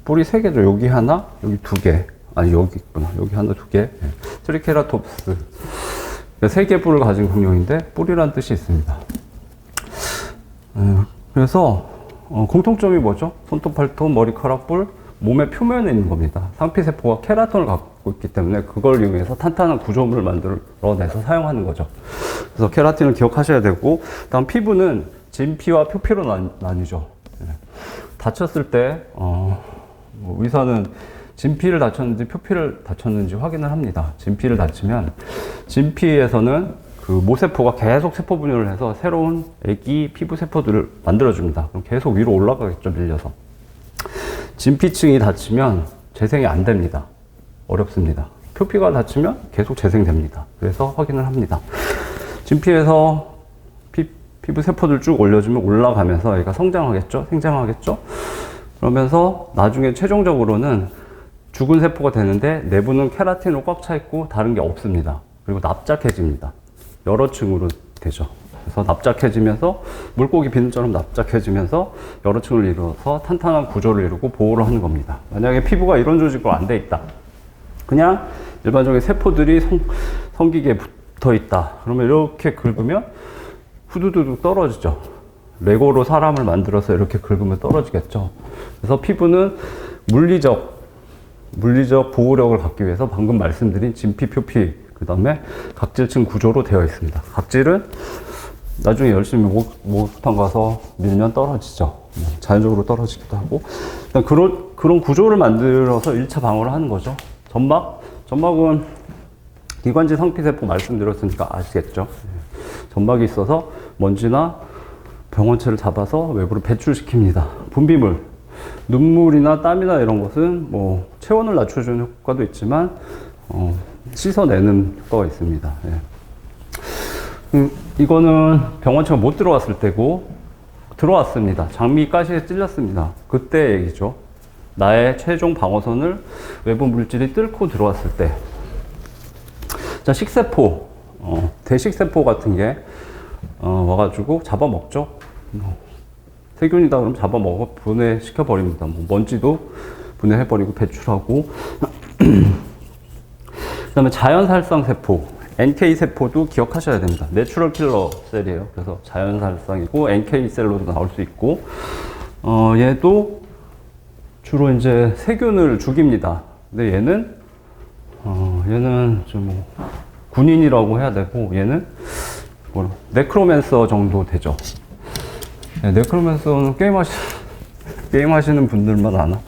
[SPEAKER 1] 뿔이 3개죠. 여기 하나, 여기 2개. 아니, 여기 있구나. 여기 하나, 2개. 네. 트리케라톱스. 3개 뿔을 가진 공룡인데, 뿔이란 뜻이 있습니다. 그래서, 공통점이 뭐죠? 손톱, 발톱, 머리카락, 뿔, 몸의 표면에 있는 겁니다. 상피세포가 케라톤을 갖고 있기 때문에 그걸 이용해서 탄탄한 구조물을 만들어내서 사용하는 거죠. 그래서 케라틴을 기억하셔야 되고, 다음 피부는 진피와 표피로 나뉘죠. 다쳤을 때, 의사는 진피를 다쳤는지 표피를 다쳤는지 확인을 합니다. 진피를 다치면 진피에서는 그 모세포가 계속 세포 분열을 해서 새로운 애기 피부 세포들을 만들어줍니다. 그럼 계속 위로 올라가겠죠, 밀려서. 진피층이 다치면 재생이 안 됩니다. 어렵습니다. 표피가 다치면 계속 재생됩니다. 그래서 확인을 합니다. 진피에서 피부 세포들 쭉 올려주면 올라가면서 얘가 성장하겠죠? 생장하겠죠? 그러면서 나중에 최종적으로는 죽은 세포가 되는데 내부는 케라틴으로 꽉 차 있고 다른 게 없습니다. 그리고 납작해집니다. 여러 층으로 되죠. 그래서 납작해지면서 물고기 비늘처럼 납작해지면서 여러 층을 이루어서 탄탄한 구조를 이루고 보호를 하는 겁니다. 만약에 피부가 이런 조직으로 안 돼 있다. 그냥 일반적인 세포들이 성기계에 붙어 있다. 그러면 이렇게 긁으면 후두두둑 떨어지죠. 레고로 사람을 만들어서 이렇게 긁으면 떨어지겠죠. 그래서 피부는 물리적 보호력을 갖기 위해서 방금 말씀드린 진피, 표피, 그 다음에 각질층 구조로 되어 있습니다. 각질은 나중에 열심히 목욕탕 가서 밀면 떨어지죠. 자연적으로 떨어지기도 하고. 그런 구조를 만들어서 1차 방어를 하는 거죠. 점막은 기관지 상피세포 말씀드렸으니까 아시겠죠. 점막이 있어서 먼지나 병원체를 잡아서 외부로 배출시킵니다. 분비물, 눈물이나 땀이나 이런 것은 뭐 체온을 낮춰주는 효과도 있지만 씻어내는 효과가 있습니다. 이거는 병원체가 못 들어왔을 때고 들어왔습니다. 장미 가시에 찔렸습니다. 그때 얘기죠. 나의 최종 방어선을 외부 물질이 뚫고 들어왔을 때. 자, 식세포, 대식세포 같은 게 와가지고 잡아먹죠. 세균이다 그러면 잡아먹어 분해시켜 버립니다. 뭐 먼지도 분해해버리고 배출하고. 그 다음에 자연살상 세포, NK 세포도 기억하셔야 됩니다. 내추럴 킬러 셀이에요. 그래서 자연살상이고 NK 셀로도 나올 수 있고, 얘도 주로 이제 세균을 죽입니다. 근데 얘는 좀 군인이라고 해야 되고, 얘는 네크로맨서 정도 되죠. 네, 네크로맨서는 게임하시는 분들만 아나?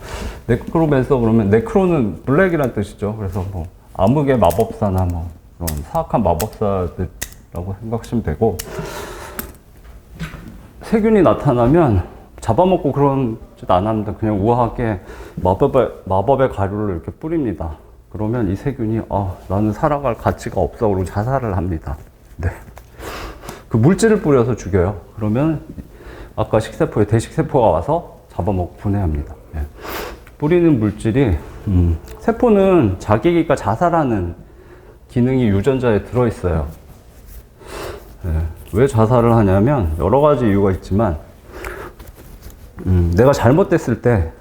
[SPEAKER 1] 네크로맨서 그러면, 네크로는 블랙이란 뜻이죠. 그래서 뭐, 암흑의 마법사나 뭐, 그런 사악한 마법사들이라고 생각하시면 되고, 세균이 나타나면 잡아먹고 그런 짓 안 합니다. 그냥 우아하게 마법의 가루를 이렇게 뿌립니다. 그러면 이 세균이, 나는 살아갈 가치가 없어. 그러고 자살을 합니다. 네. 그 물질을 뿌려서 죽여요. 그러면 아까 식세포에 대식세포가 와서 잡아먹고 분해합니다. 네. 뿌리는 물질이, 세포는 자기가 자살하는 기능이 유전자에 들어있어요. 네. 왜 자살을 하냐면 여러 가지 이유가 있지만, 내가 잘못됐을 때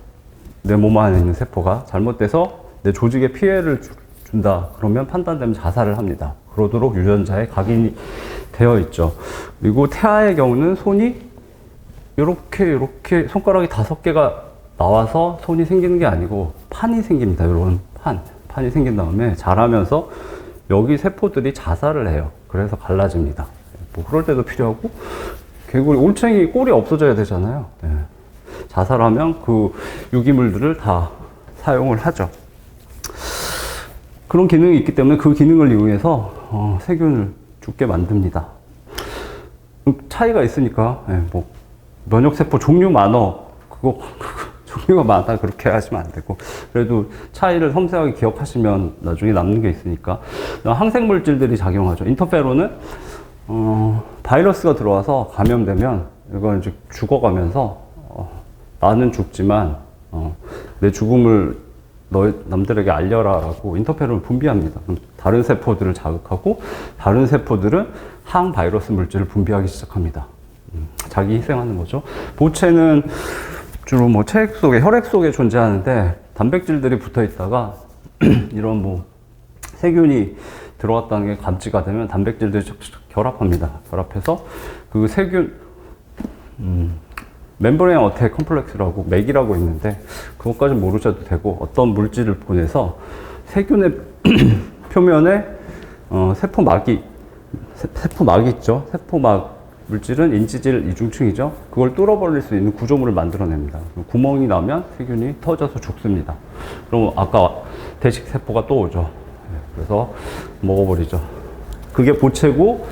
[SPEAKER 1] 내 몸 안에 있는 세포가 잘못돼서 내 조직에 피해를 준다. 그러면 판단되면 자살을 합니다. 그러도록 유전자에 각인이 되어 있죠. 그리고 태아의 경우는 손이 이렇게 손가락이 5개가 나와서 손이 생기는 게 아니고 판이 생깁니다. 이런 판이 생긴 다음에 자라면서 여기 세포들이 자살을 해요. 그래서 갈라집니다. 뭐 그럴 때도 필요하고, 개구리, 올챙이 꼬리 없어져야 되잖아요. 네. 자살하면 그 유기물들을 다 사용을 하죠. 그런 기능이 있기 때문에 그 기능을 이용해서 세균을 죽게 만듭니다. 차이가 있으니까, 뭐 면역세포 종류 많어, 그거 종류가 많아, 그렇게 하시면 안 되고, 그래도 차이를 섬세하게 기억하시면 나중에 남는 게 있으니까. 항생물질들이 작용하죠. 인터페론은 바이러스가 들어와서 감염되면 이건 이제 죽어가면서 나는 죽지만 내 죽음을 남들에게 알려라라고 인터페론을 분비합니다. 그럼 다른 세포들을 자극하고 다른 세포들은 항바이러스 물질을 분비하기 시작합니다. 자기 희생하는 거죠. 보체는 주로 뭐 체액 속에, 혈액 속에 존재하는데 단백질들이 붙어 있다가 이런 뭐 세균이 들어왔다는 게 감지가 되면 단백질들이 결합합니다. 결합해서 그 세균, 멤브레인 어택 컴플렉스라고 맥이라고 있는데 그것까지는 모르셔도 되고 어떤 물질을 보내서 세균의 표면에 세포막이 있죠. 세포막 물질은 인지질 이중층이죠. 그걸 뚫어버릴 수 있는 구조물을 만들어냅니다. 구멍이 나면 세균이 터져서 죽습니다. 그럼 아까 대식세포가 또 오죠. 그래서 먹어버리죠. 그게 보체고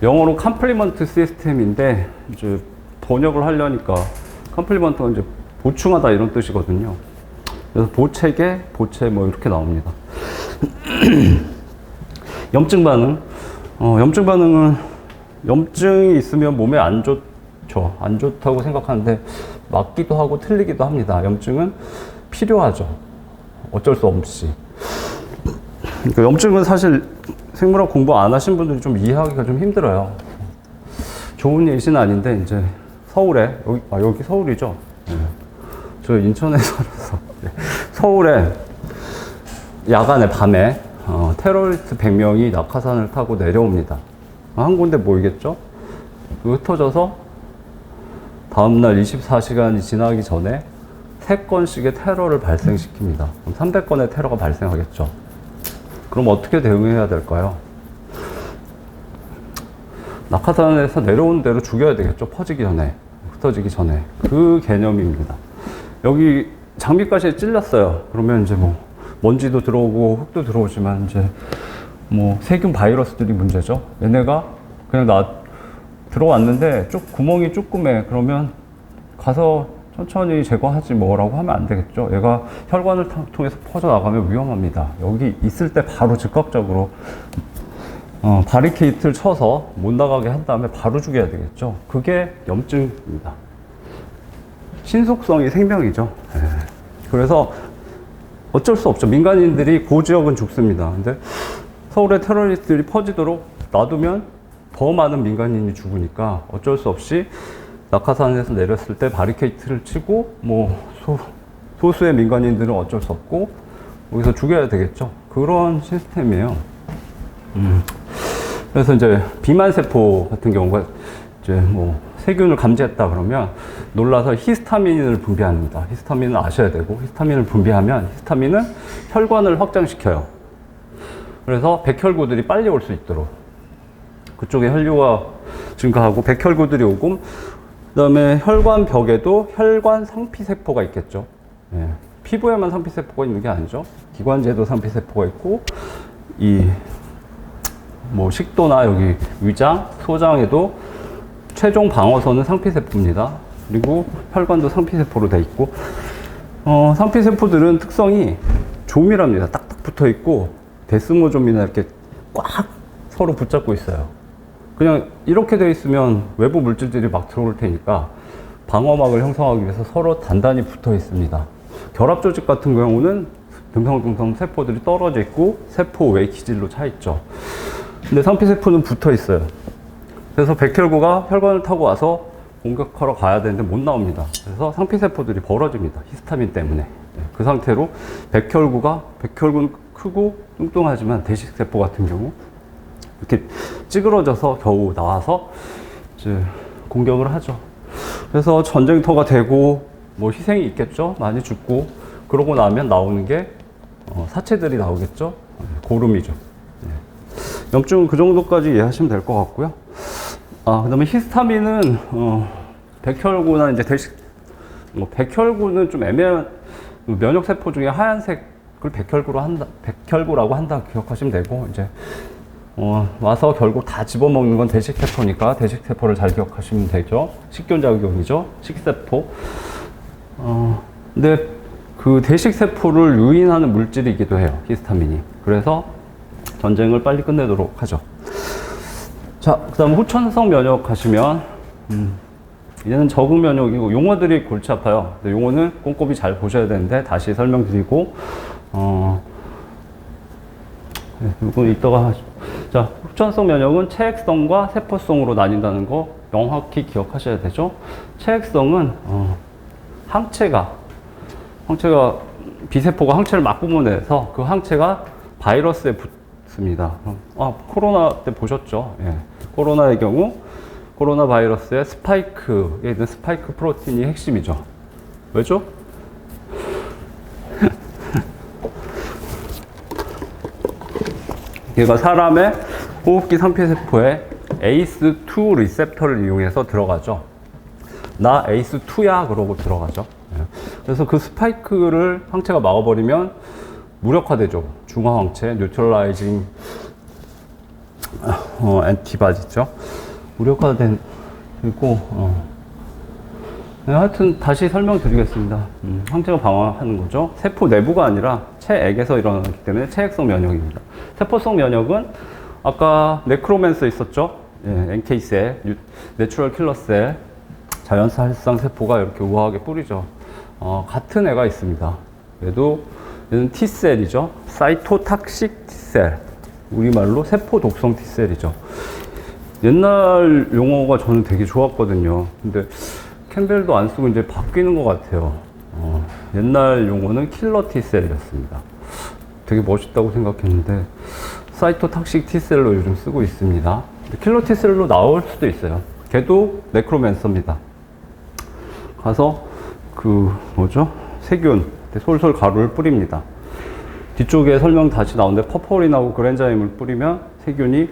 [SPEAKER 1] 영어로 컴플리먼트 시스템인데 이제 번역을 하려니까 컴플리먼트가 이제 보충하다 이런 뜻이거든요. 그래서 보체계, 보체 뭐 이렇게 나옵니다. 염증 반응. 염증 반응은 염증이 있으면 몸에 안 좋죠. 안 좋다고 생각하는데 맞기도 하고 틀리기도 합니다. 염증은 필요하죠. 어쩔 수 없이. 그러니까 염증은 사실 생물학 공부 안 하신 분들이 좀 이해하기가 좀 힘들어요. 좋은 예시는 아닌데 이제 서울에 여기 서울이죠. 네. 저 인천에 살아서 서울에 야간에 밤에 테러리스트 100명이 낙하산을 타고 내려옵니다. 한 군데 모이겠죠? 흩어져서 다음날 24시간이 지나기 전에 3건씩의 테러를 발생시킵니다. 그럼 300건의 테러가 발생하겠죠. 그럼 어떻게 대응해야 될까요? 낙하산에서 내려오는 대로 죽여야 되겠죠. 퍼지기 전에, 흩어지기 전에. 그 개념입니다. 여기 장미가시에 찔렸어요. 그러면 이제 뭐 먼지도 들어오고 흙도 들어오지만 이제 뭐 세균 바이러스들이 문제죠. 얘네가 그냥 들어왔는데 구멍이 조그매. 그러면 가서 천천히 제거하지 뭐라고 하면 안 되겠죠. 얘가 혈관을 통해서 퍼져나가면 위험합니다. 여기 있을 때 바로 즉각적으로 바리케이트를 쳐서 못 나가게 한 다음에 바로 죽여야 되겠죠. 그게 염증입니다. 신속성이 생명이죠. 그래서 어쩔 수 없죠. 민간인들이 고지역은 죽습니다. 근데 서울의 테러리스트들이 퍼지도록 놔두면 더 많은 민간인이 죽으니까 어쩔 수 없이 낙하산에서 내렸을 때 바리케이트를 치고 뭐 소수의 민간인들은 어쩔 수 없고 여기서 죽여야 되겠죠. 그런 시스템이에요. 그래서 이제 비만세포 같은 경우가 이제 뭐 세균을 감지했다 그러면 놀라서 히스타민을 분비합니다. 히스타민은 아셔야 되고, 히스타민을 분비하면 히스타민은 혈관을 확장시켜요. 그래서 백혈구들이 빨리 올 수 있도록 그쪽에 혈류가 증가하고 백혈구들이 오고, 그 다음에 혈관 벽에도 혈관 상피세포가 있겠죠. 예. 피부에만 상피세포가 있는 게 아니죠. 기관지에도 상피세포가 있고, 뭐 식도나 여기 위장, 소장에도 최종 방어선은 상피세포입니다. 그리고 혈관도 상피세포로 돼 있고, 상피세포들은 특성이 조밀합니다. 딱딱 붙어 있고, 데스모좀이나 이렇게 꽉 서로 붙잡고 있어요. 그냥 이렇게 돼 있으면 외부 물질들이 막 들어올 테니까 방어막을 형성하기 위해서 서로 단단히 붙어 있습니다. 결합 조직 같은 경우는 듬성듬성 세포들이 떨어져 있고 세포 외 기질로 차 있죠. 근데 상피세포는 붙어 있어요. 그래서 백혈구가 혈관을 타고 와서 공격하러 가야 되는데 못 나옵니다. 그래서 상피세포들이 벌어집니다. 히스타민 때문에. 그 상태로 백혈구는 크고 뚱뚱하지만 대식세포 같은 경우 이렇게 찌그러져서 겨우 나와서 이제 공격을 하죠. 그래서 전쟁터가 되고 뭐 희생이 있겠죠. 많이 죽고 그러고 나면 나오는 게 사체들이 나오겠죠. 고름이죠. 염증은 그 정도까지 이해하시면 될 것 같고요. 그 다음에 히스타민은 백혈구나 이제 백혈구는 좀 애매한 면역세포 중에 하얀색을 백혈구라고 한다 기억하시면 되고, 이제 와서 결국 다 집어먹는 건 대식세포니까 대식세포를 잘 기억하시면 되죠. 식균작용이죠. 식세포. 근데 그 대식세포를 유인하는 물질이기도 해요. 히스타민이. 그래서 전쟁을 빨리 끝내도록 하죠. 자, 그 다음 후천성 면역 하시면, 이제는 적응 면역이고, 용어들이 골치 아파요. 근데 용어는 꼼꼼히 잘 보셔야 되는데, 다시 설명드리고, 이건 이따가 하죠. 자, 후천성 면역은 체액성과 세포성으로 나뉜다는 거 명확히 기억하셔야 되죠. 체액성은, 항체가, 비세포가 항체를 막 뿜어내서 그 항체가 바이러스에 붙습니다. 코로나 때 보셨죠? 예. 코로나의 경우, 코로나 바이러스의 스파이크에 있는 스파이크 프로틴이 핵심이죠. 왜죠? 얘가 사람의 호흡기 상피세포에 ACE2 리셉터를 이용해서 들어가죠. 나 ACE2야 그러고 들어가죠. 그래서 그 스파이크를 항체가 막아버리면 무력화되죠. 중화항체, 뉴트럴라이징 엔티바디죠. 무력화된 그리고 하여튼 다시 설명드리겠습니다. 항체가 방어하는 거죠. 세포 내부가 아니라 체액에서 일어나기 때문에 체액성 면역입니다. 세포성 면역은 아까 네크로맨스 있었죠. 예, NK셀, 내추럴 킬러셀, 자연살상 세포가 이렇게 우아하게 뿌리죠. 같은 애가 있습니다. 얘는 T셀이죠. 사이토탁식 T셀. 우리말로 세포 독성 T셀이죠. 옛날 용어가 저는 되게 좋았거든요. 근데 캠벨도 안 쓰고 이제 바뀌는 것 같아요. 옛날 용어는 킬러 T셀이었습니다. 되게 멋있다고 생각했는데 사이토탁식 T셀로 요즘 쓰고 있습니다. 킬러 T셀로 나올 수도 있어요. 걔도 네크로맨서입니다. 가서 세균 솔솔 가루를 뿌립니다. 뒤쪽에 설명 다시 나오는데 퍼포린하고 그랜자임을 뿌리면 세균이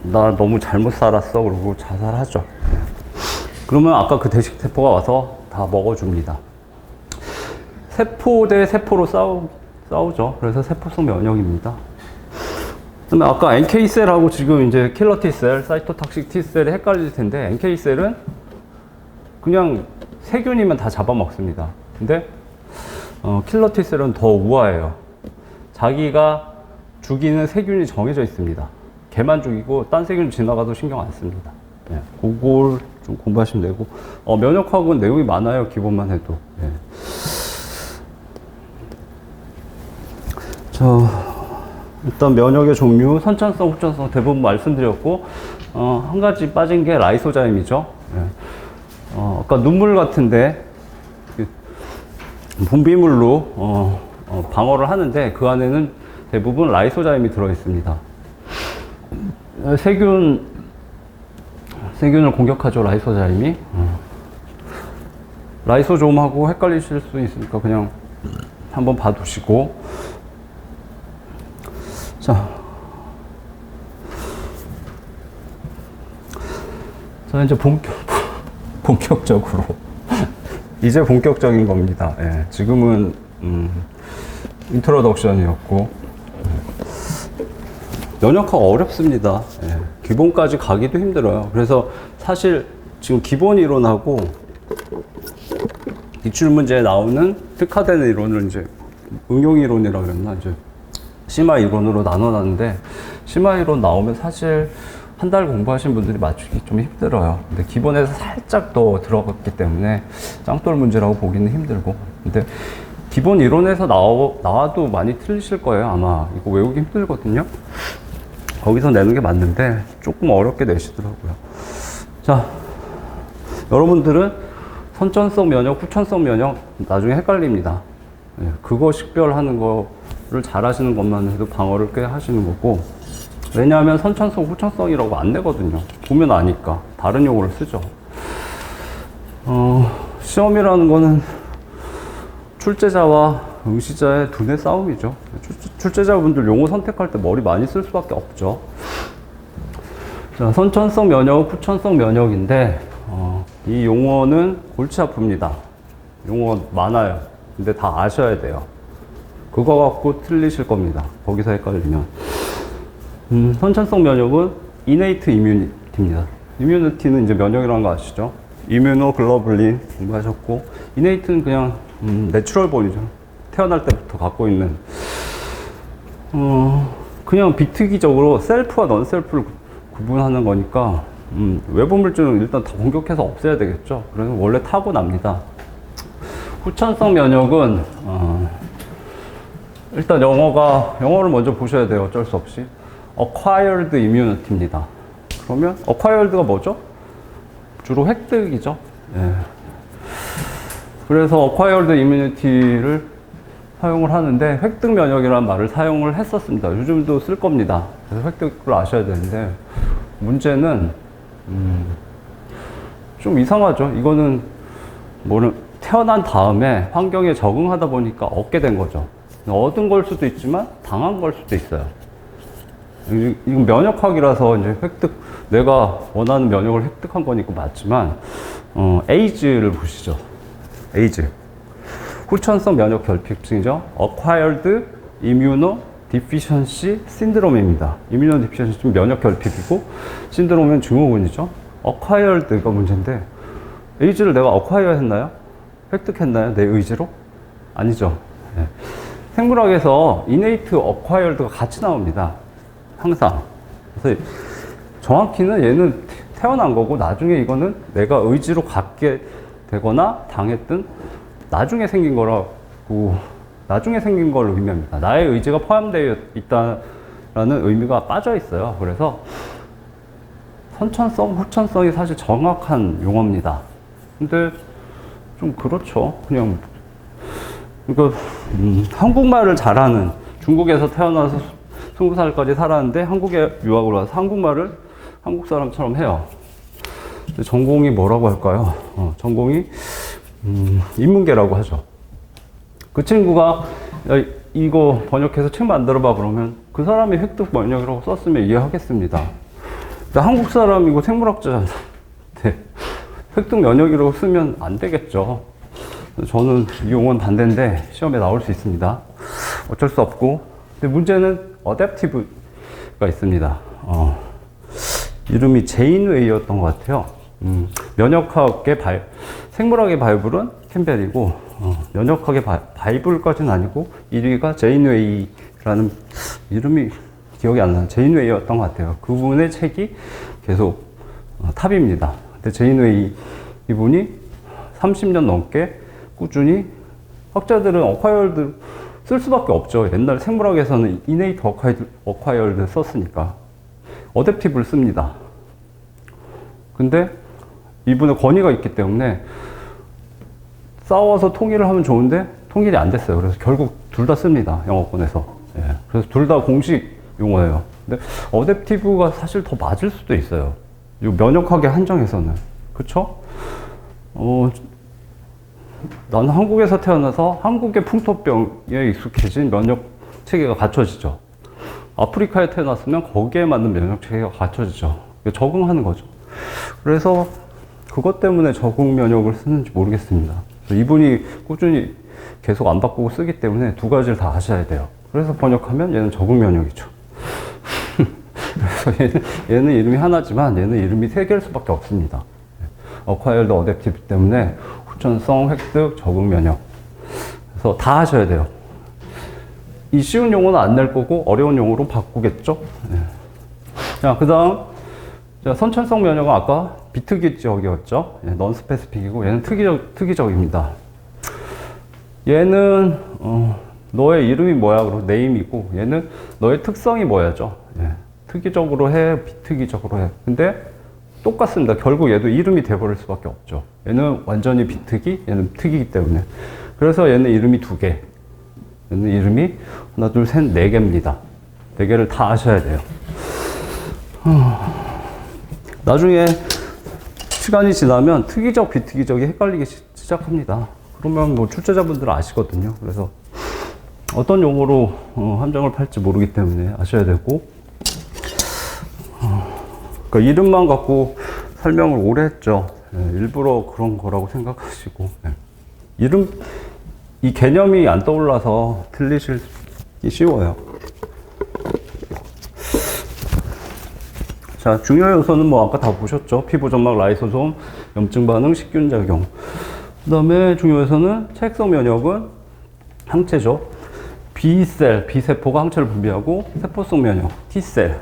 [SPEAKER 1] 나 너무 잘못 살았어 그러고 자살하죠. 그러면 아까 그 대식 세포가 와서 다 먹어줍니다. 세포 대 세포로 싸우죠. 그래서 세포성 면역입니다. 그다음에 아까 NK셀하고 지금 이제 킬러 T셀, 사이토탁식 T셀이 헷갈릴 텐데 NK셀은 그냥 세균이면 다 잡아먹습니다. 근데 킬러 T셀은 더 우아해요. 자기가 죽이는 세균이 정해져 있습니다. 걔만 죽이고 딴 세균 지나가도 신경 안 씁니다. 네, 그걸 좀 공부하시면 되고 면역학은 내용이 많아요. 기본만 해도. 네. 일단 면역의 종류, 선천성, 후천성 대부분 말씀드렸고 한 가지 빠진 게 라이소자임이죠. 네. 아까 눈물 같은데 분비물로 방어를 하는데 그 안에는 대부분 라이소자임이 들어있습니다. 세균을 공격하죠, 라이소자임이. 라이소좀하고 헷갈리실 수 있으니까 그냥 한번 봐두시고. 자, 이제 본격적으로. 이제 본격적인 겁니다. 예, 지금은, 인트로덕션이었고. 면역학 어렵습니다. 예, 기본까지 가기도 힘들어요. 그래서 사실 지금 기본 이론하고 기출문제에 나오는 특화되는 이론을 이제 응용 이론이라고 그랬나, 이제 심화 이론으로 나눠놨는데, 심화 이론 나오면 사실 한 달 공부하신 분들이 맞추기 좀 힘들어요. 근데 기본에서 살짝 더 들어갔기 때문에 짱돌 문제라고 보기는 힘들고. 근데 기본 이론에서 나와도 많이 틀리실 거예요. 아마 이거 외우기 힘들거든요. 거기서 내는 게 맞는데 조금 어렵게 내시더라고요. 자, 여러분들은 선천성 면역, 후천성 면역 나중에 헷갈립니다. 예, 그거 식별하는 거를 잘 하시는 것만 해도 방어를 꽤 하시는 거고, 왜냐하면 선천성, 후천성이라고 안 내거든요. 보면 아니까. 다른 용어를 쓰죠. 시험이라는 거는 출제자와 응시자의 두뇌 싸움이죠. 출제자분들 용어 선택할 때 머리 많이 쓸 수밖에 없죠. 자, 선천성 면역, 후천성 면역인데, 이 용어는 골치 아픕니다. 용어 많아요. 근데 다 아셔야 돼요. 그거 갖고 틀리실 겁니다. 거기서 헷갈리면. 선천성 면역은 innate immunity입니다. immunity는 이제 면역이라는 거 아시죠? immunoglobulin 공부하셨고, innate는 그냥 내추럴본이죠. 태어날 때부터 갖고 있는 그냥 비특이적으로 셀프와 넌셀프를 구분하는 거니까 외부 물질은 일단 다 공격해서 없애야 되겠죠. 그래서 원래 타고납니다. 후천성 면역은 일단 영어를 먼저 보셔야 돼요. 어쩔 수 없이. acquired immunity입니다. 그러면 acquired가 뭐죠? 주로 획득이죠. 예. 그래서 acquired immunity를 사용을 하는데 획득 면역이라는 말을 사용을 했었습니다. 요즘도 쓸 겁니다. 그래서 획득을 아셔야 되는데 문제는 좀 이상하죠. 이거는 태어난 다음에 환경에 적응하다 보니까 얻게 된 거죠. 얻은 걸 수도 있지만 당한 걸 수도 있어요. 이건 면역학이라서 이제 내가 원하는 면역을 획득한 거니까 맞지만, 에이즈를 보시죠. 에이즈. 후천성 면역 결핍증이죠. Acquired Immunodeficiency Syndrome입니다. Immunodeficiency 면역 결핍이고, 신드롬은 증후군이죠. Acquired가 문제인데, 에이즈를 내가 acquire 했나요? 획득했나요? 내 의지로? 아니죠. 네. 생물학에서 innate, acquired가 같이 나옵니다. 항상. 그래서 정확히는 얘는 태어난 거고 나중에 이거는 내가 의지로 갖게 되거나 당했든 나중에 생긴 거라고, 나중에 생긴 걸 의미합니다. 나의 의지가 포함되어 있다라는 의미가 빠져 있어요. 그래서 선천성, 후천성이 사실 정확한 용어입니다. 근데 좀 그렇죠. 그냥 그러니까 한국말을 잘하는, 중국에서 태어나서 20살까지 살았는데 한국에 유학을 와서 한국말을 한국 사람처럼 해요. 전공이 뭐라고 할까요? 전공이 인문계라고 하죠. 그 친구가 야, 이거 번역해서 책 만들어봐 그러면 그 사람이 획득 번역이라고 썼으면 이해하겠습니다. 근데 한국 사람이고 생물학자인데 획득 면역이라고 쓰면 안 되겠죠. 저는 이 용어는 반대인데 시험에 나올 수 있습니다. 어쩔 수 없고. 근데 문제는 어댑티브가 있습니다. 이름이 제인웨이였던 것 같아요. 생물학의 바이블은 캠벨이고, 면역학의 바이블까지는 아니고 1위가 제인웨이라는, 이름이 기억이 안 나요. 제인웨이였던 것 같아요. 그분의 책이 계속 탑입니다. 근데 제인웨이 이분이 30년 넘게 꾸준히, 학자들은 acquired 쓸 수밖에 없죠. 옛날 생물학에서는 innate acquired 썼으니까 어댑티브를 씁니다. 근데 이분의 권위가 있기 때문에 싸워서 통일을 하면 좋은데 통일이 안 됐어요. 그래서 결국 둘 다 씁니다. 영어권에서. 예. 그래서 둘 다 공식 용어예요. 근데 어댑티브가 사실 더 맞을 수도 있어요. 이 면역학의 한정에서는. 그쵸? 나는 한국에서 태어나서 한국의 풍토병에 익숙해진 면역 체계가 갖춰지죠. 아프리카에 태어났으면 거기에 맞는 면역 체계가 갖춰지죠. 적응하는 거죠. 그래서 그것 때문에 적응 면역을 쓰는지 모르겠습니다. 이분이 꾸준히 계속 안 바꾸고 쓰기 때문에 두 가지를 다 하셔야 돼요. 그래서 번역하면 얘는 적응 면역이죠. 그래서 얘는 이름이 하나지만 얘는 이름이 세 개일 수밖에 없습니다. acquired adaptive 때문에 후천성, 획득, 적응 면역. 그래서 다 하셔야 돼요. 이 쉬운 용어는 안 낼 거고 어려운 용어로 바꾸겠죠. 네. 자, 그 다음 선천성 면역은 아까 비특이적이었죠. 예, 넌스페시픽이고 얘는 특이적입니다. 얘는 너의 이름이 뭐야? 그리고 네임이고 얘는 너의 특성이 뭐야죠. 예, 특이적으로 해, 비특이적으로 해. 근데 똑같습니다. 결국 얘도 이름이 돼버릴 수밖에 없죠. 얘는 완전히 비특이, 얘는 특이기 때문에. 그래서 얘는 이름이 두 개. 얘는 이름이 하나, 둘, 셋, 네 개입니다. 네 개를 다 아셔야 돼요. 나중에 시간이 지나면 특이적, 비특이적이 헷갈리기 시작합니다. 그러면 뭐 출제자분들은 아시거든요. 그래서 어떤 용어로 함정을 팔지 모르기 때문에 아셔야 되고, 그러니까 이름만 갖고 설명을 오래 했죠. 네, 일부러 그런 거라고 생각하시고. 네. 이 개념이 안 떠올라서 틀리시기 쉬워요. 자, 중요 요소는 뭐 아까 다 보셨죠. 피부 점막, 라이소솜, 염증 반응, 식균 작용. 그 다음에 중요 요소는 체액성 면역은 항체죠. B셀, B세포가 항체를 분비하고, 세포성 면역, T셀.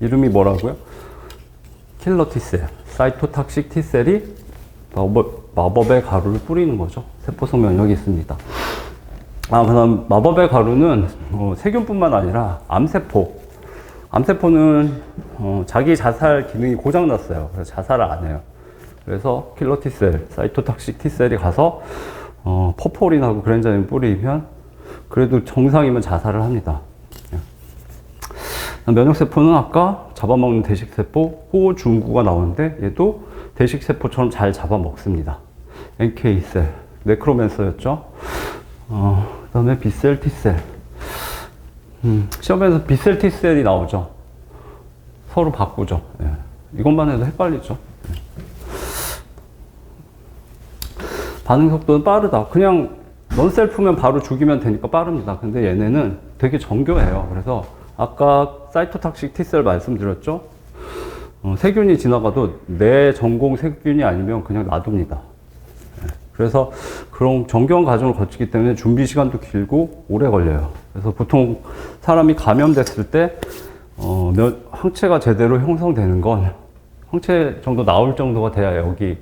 [SPEAKER 1] 이름이 뭐라고요? 킬러 T셀, 사이토탁식 T셀이 마법의 가루를 뿌리는 거죠. 세포성 면역이 있습니다. 그다음 마법의 가루는 세균뿐만 아니라 암세포는 자기 자살 기능이 고장났어요. 그래서 자살을 안 해요. 그래서 킬러 T셀, 사이토탁식 T셀이 가서 퍼포린하고 그랜자닌 뿌리면 그래도 정상이면 자살을 합니다. 면역세포는 아까 잡아먹는 대식세포, 호중구가 나오는데 얘도 대식세포처럼 잘 잡아먹습니다. NK셀, 네크로맨서였죠. 그 다음에 B셀, T셀. 시험에서 B셀, T셀이 나오죠. 서로 바꾸죠. 예. 이것만 해도 헷갈리죠. 예. 반응 속도는 빠르다. 그냥 넌셀프면 바로 죽이면 되니까 빠릅니다. 근데 얘네는 되게 정교해요. 그래서 아까 사이토탁식 T셀 말씀드렸죠? 세균이 지나가도 내 전공 세균이 아니면 그냥 놔둡니다. 그래서 그런 정교한 과정을 거치기 때문에 준비 시간도 길고 오래 걸려요. 그래서 보통 사람이 감염됐을 때 항체가 제대로 형성되는 건 항체 정도 나올 정도가 돼야 여기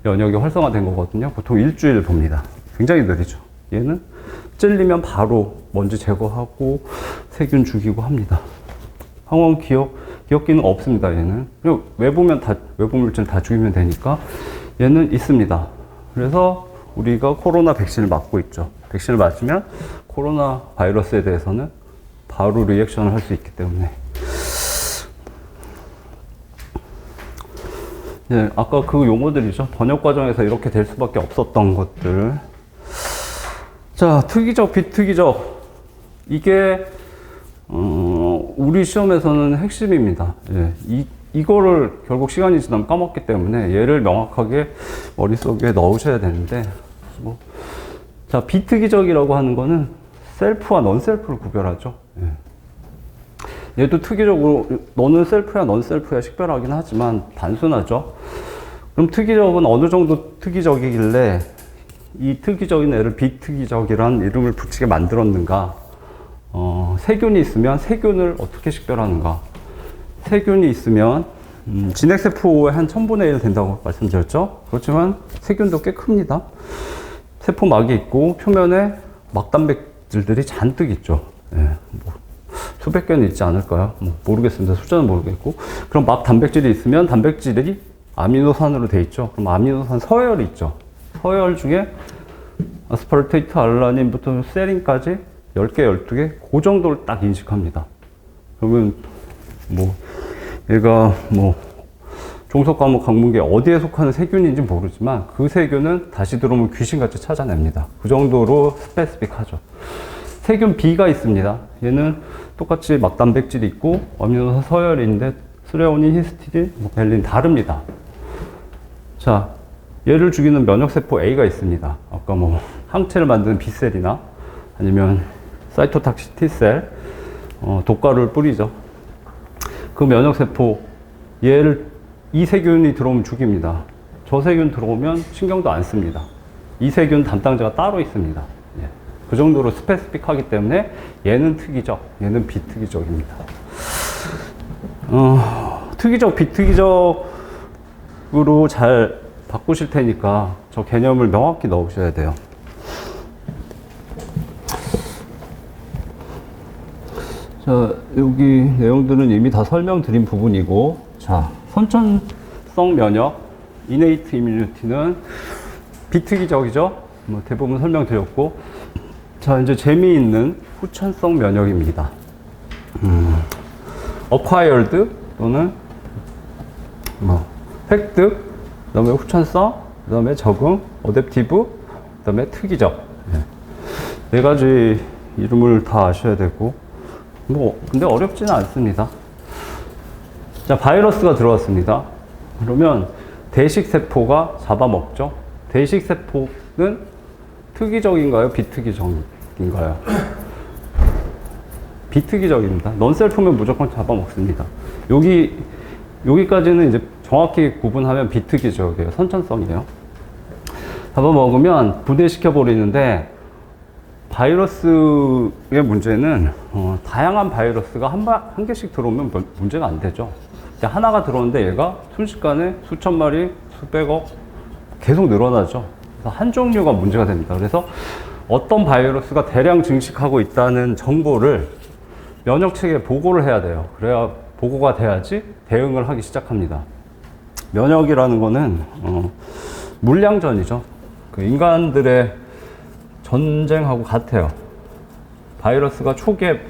[SPEAKER 1] 면역이 활성화된 거거든요. 보통 일주일 봅니다. 굉장히 느리죠. 얘는 찔리면 바로 먼지 제거하고 세균 죽이고 합니다. 항원 기억 기능 없습니다. 얘는 그냥 외부 물질 다 죽이면 되니까 얘는 있습니다. 그래서 우리가 코로나 백신을 맞고 있죠. 백신을 맞으면 코로나 바이러스에 대해서는 바로 리액션을 할 수 있기 때문에. 네, 아까 그 용어들이죠. 번역 과정에서 이렇게 될 수밖에 없었던 것들. 자, 특이적, 비특이적. 이게 우리 시험에서는 핵심입니다. 예, 이거를 결국 시간이 지나면 까먹기 때문에 얘를 명확하게 머릿속에 넣으셔야 되는데, 자, 비특이적이라고 하는 거는 셀프와 넌셀프를 구별하죠. 예. 얘도 특이적으로, 너는 셀프야, 넌 셀프야 식별하긴 하지만 단순하죠. 그럼 특이적은 어느 정도 특이적이길래 이 특이적인 애를 비특이적이라는 이름을 붙이게 만들었는가? 세균이 있으면 세균을 어떻게 식별하는가? 세균이 있으면 진핵세포의 한 1000분의 1 된다고 말씀드렸죠? 그렇지만 세균도 꽤 큽니다. 세포막이 있고 표면에 막단백질들이 잔뜩 있죠. 예, 수백 개는 있지 않을까요? 모르겠습니다. 숫자는 모르겠고. 그럼 막단백질이 있으면 단백질이 아미노산으로 돼 있죠. 그럼 아미노산 서열이 있죠. 서열 중에 아스파르테이트, 알라닌부터 세린까지 10개, 12개, 그 정도를 딱 인식합니다. 그러면 얘가 종속과목 항문계 어디에 속하는 세균인지 모르지만 그 세균은 다시 들어오면 귀신같이 찾아냅니다. 그 정도로 스페시픽하죠. 세균 B가 있습니다. 얘는 똑같이 막단백질이 있고 아미노산 서열인데 스레오닌, 히스티딘, 벨린 다릅니다. 자, 얘를 죽이는 면역세포 A가 있습니다. 아까 항체를 만드는 B셀이나 아니면 사이토탁식 T셀, 독가루를 뿌리죠. 그 면역세포, 이 세균이 들어오면 죽입니다. 저 세균 들어오면 신경도 안 씁니다. 이 세균 담당자가 따로 있습니다. 예. 그 정도로 스페시픽하기 때문에 얘는 특이적, 얘는 비특이적입니다. 특이적, 비특이적으로 잘 바꾸실 테니까 저 개념을 명확히 넣으셔야 돼요. 자, 여기 내용들은 이미 다 설명드린 부분이고, 자, 선천성 면역, innate immunity는 비특이적이죠? 대부분 설명드렸고, 자, 이제 재미있는 후천성 면역입니다. acquired 또는 획득, 그 다음에 후천성, 그 다음에 적응, 어댑티브, 그 다음에 특이적. 네 가지 이름을 다 아셔야 되고, 근데 어렵지는 않습니다. 자, 바이러스가 들어왔습니다. 그러면 대식세포가 잡아먹죠. 대식세포는 특이적인가요? 비특이적인가요? 비특이적입니다. 넌셀프면 무조건 잡아먹습니다. 여기까지는 이제 정확히 구분하면 비특이적이에요. 선천성이에요. 잡아먹으면 분해시켜버리는데, 바이러스의 문제는 다양한 바이러스가 한 개씩 들어오면 문제가 안 되죠. 하나가 들어오는데 얘가 순식간에 수천 마리, 수백억 계속 늘어나죠. 그래서 한 종류가 문제가 됩니다. 그래서 어떤 바이러스가 대량 증식하고 있다는 정보를 면역체계에 보고를 해야 돼요. 그래야 보고가 돼야지 대응을 하기 시작합니다. 면역이라는 거는 물량전이죠. 그 인간들의 전쟁하고 같아요. 바이러스가 초기에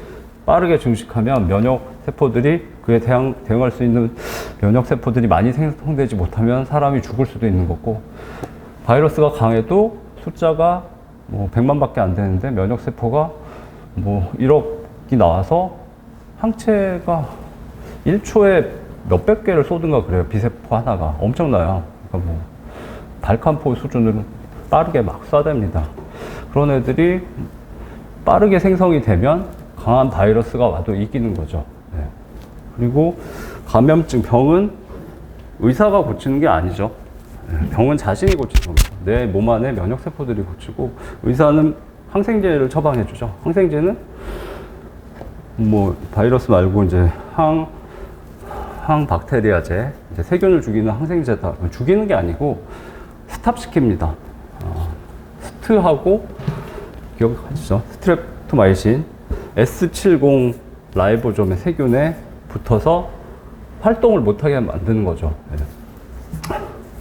[SPEAKER 1] 빠르게 증식하면 면역 세포들이 그에 대응할 수 있는 면역 세포들이 많이 생성되지 못하면 사람이 죽을 수도 있는 거고, 바이러스가 강해도 숫자가 뭐 100만밖에 안 되는데 면역 세포가 뭐 1억이 나와서 항체가 1초에 몇백 개를 쏘든가 그래요. 비세포 하나가 엄청나요. 그러니까 뭐 발칸포 수준으로 빠르게 막 쏴댑니다. 그런 애들이 빠르게 생성이 되면 강한 바이러스가 와도 이기는 거죠. 네. 그리고 감염증, 병은 의사가 고치는 게 아니죠. 네. 병은 자신이 고치는 겁니다. 내 몸 안에 면역세포들이 고치고, 의사는 항생제를 처방해주죠. 항생제는 뭐 바이러스 말고 이제 항박테리아제, 이제 세균을 죽이는 항생제다. 죽이는 게 아니고 스탑시킵니다. 스트하고 기억하시죠? 스트랩토마이신 S70 라이보좀의 세균에 붙어서 활동을 못하게 만드는 거죠. 네.